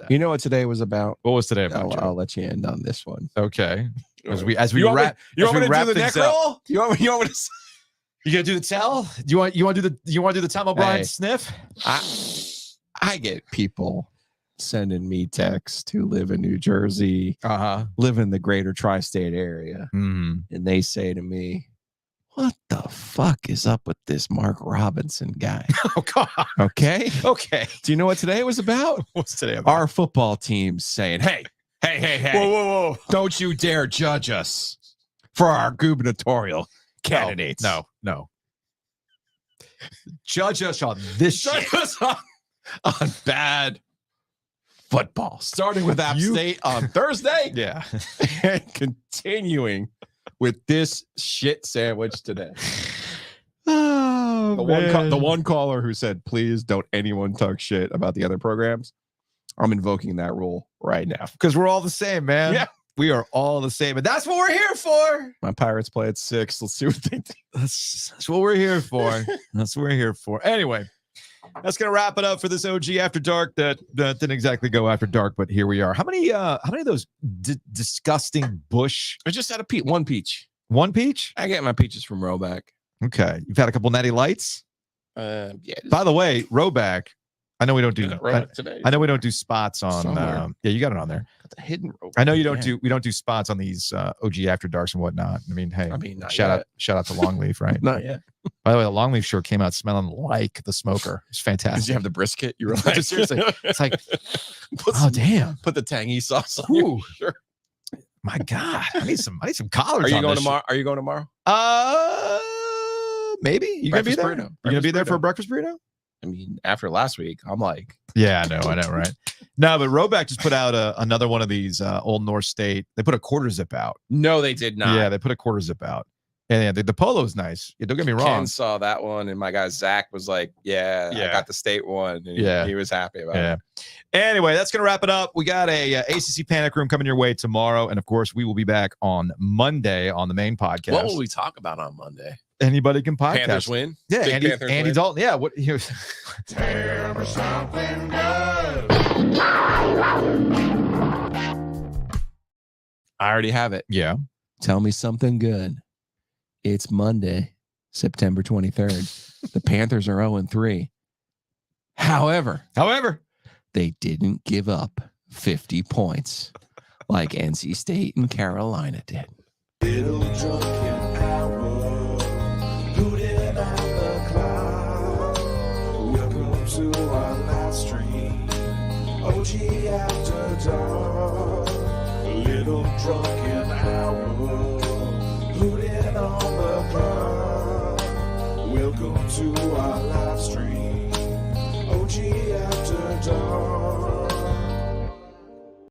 [SPEAKER 2] You know what today was about?
[SPEAKER 1] What was today about?
[SPEAKER 2] I'll let you end on this one.
[SPEAKER 1] Okay. As we
[SPEAKER 2] you
[SPEAKER 1] wrap,
[SPEAKER 2] you want me to
[SPEAKER 1] wrap
[SPEAKER 2] do the
[SPEAKER 1] things
[SPEAKER 2] neck
[SPEAKER 1] up.
[SPEAKER 2] roll? You want me to?
[SPEAKER 1] You gonna do the tell? You want to do the Tom O'Brien
[SPEAKER 2] Hey.
[SPEAKER 1] sniff?
[SPEAKER 2] I get people sending me texts who live in New Jersey, live in the greater tri-state area, and they say to me, "What the fuck is up with this Mark Robinson guy?"
[SPEAKER 1] Oh God.
[SPEAKER 2] Okay.
[SPEAKER 1] Okay.
[SPEAKER 2] Do you know what today was about?
[SPEAKER 1] What's today about?
[SPEAKER 2] Our football team's saying, "Hey,
[SPEAKER 1] Whoa.
[SPEAKER 2] don't you dare judge us for our gubernatorial candidates."
[SPEAKER 1] No. Judge us on this shit.
[SPEAKER 2] on bad football, starting with App State on Thursday.
[SPEAKER 1] Yeah.
[SPEAKER 2] And continuing with this shit sandwich today.
[SPEAKER 1] Oh,
[SPEAKER 2] The one caller who said, please don't anyone talk shit about the other programs. I'm invoking that rule right now.
[SPEAKER 1] Because we're all the same, man.
[SPEAKER 2] Yeah.
[SPEAKER 1] We are all the same. And that's what we're here for.
[SPEAKER 2] My Pirates play at 6. Let's see what they do.
[SPEAKER 1] That's what we're here for. That's what we're here for. Anyway, that's gonna wrap it up for this OG After Dark. That didn't exactly go after dark, but here we are. How many of those disgusting bush?
[SPEAKER 2] I just had one peach.
[SPEAKER 1] One peach?
[SPEAKER 2] I get my peaches from Roback.
[SPEAKER 1] Okay, you've had a couple Natty Lights.
[SPEAKER 2] Yeah.
[SPEAKER 1] By the way, Roback. I know we don't do.
[SPEAKER 2] Today.
[SPEAKER 1] I know we don't do spots on. Yeah, you got it on there.
[SPEAKER 2] Got the hidden Roback.
[SPEAKER 1] I know you don't do. We don't do spots on these OG After Darks and whatnot. I mean, hey, shout out to Longleaf, right?
[SPEAKER 2] Not yet.
[SPEAKER 1] By the way, the Longleaf shirt came out smelling like the smoker. It's fantastic.
[SPEAKER 2] Did you have the brisket? You were like,
[SPEAKER 1] seriously, it's like, damn.
[SPEAKER 2] Put the tangy sauce on your shirt.
[SPEAKER 1] My God, I need some collars.
[SPEAKER 2] Are you going tomorrow? Are you going tomorrow?
[SPEAKER 1] Maybe you gonna be there.
[SPEAKER 2] Burrito.
[SPEAKER 1] You gonna be there for a breakfast burrito?
[SPEAKER 2] I mean, after last week, I'm like,
[SPEAKER 1] yeah, I know, right? No, but Roback just put out another one of these Old North State. They put a quarter zip out.
[SPEAKER 2] No, they did not.
[SPEAKER 1] Yeah, they put a quarter zip out. And the polo's nice. Yeah, don't get me wrong.
[SPEAKER 2] Ken saw that one, and my guy Zach was like, "Yeah, I got the state one." And he was happy about it.
[SPEAKER 1] Anyway, that's gonna wrap it up. We got a ACC Panic Room coming your way tomorrow, and of course, we will be back on Monday on the main podcast.
[SPEAKER 2] What will we talk about on Monday?
[SPEAKER 1] Anybody can podcast.
[SPEAKER 2] Panthers win.
[SPEAKER 1] Yeah,
[SPEAKER 2] Big
[SPEAKER 1] Andy
[SPEAKER 2] win.
[SPEAKER 1] Dalton. Yeah, what?
[SPEAKER 3] Tell me something good.
[SPEAKER 2] I already have it.
[SPEAKER 1] Yeah.
[SPEAKER 2] Tell me something good. It's Monday, September 23rd. The Panthers are 0-3. However, they didn't give up 50 points like NC State and Carolina did.
[SPEAKER 3] Little drunken hour, hooting on the clock. Welcome to our live stream, OG After Dark. Little drunken hour, hooting on the clock. Welcome to our live stream.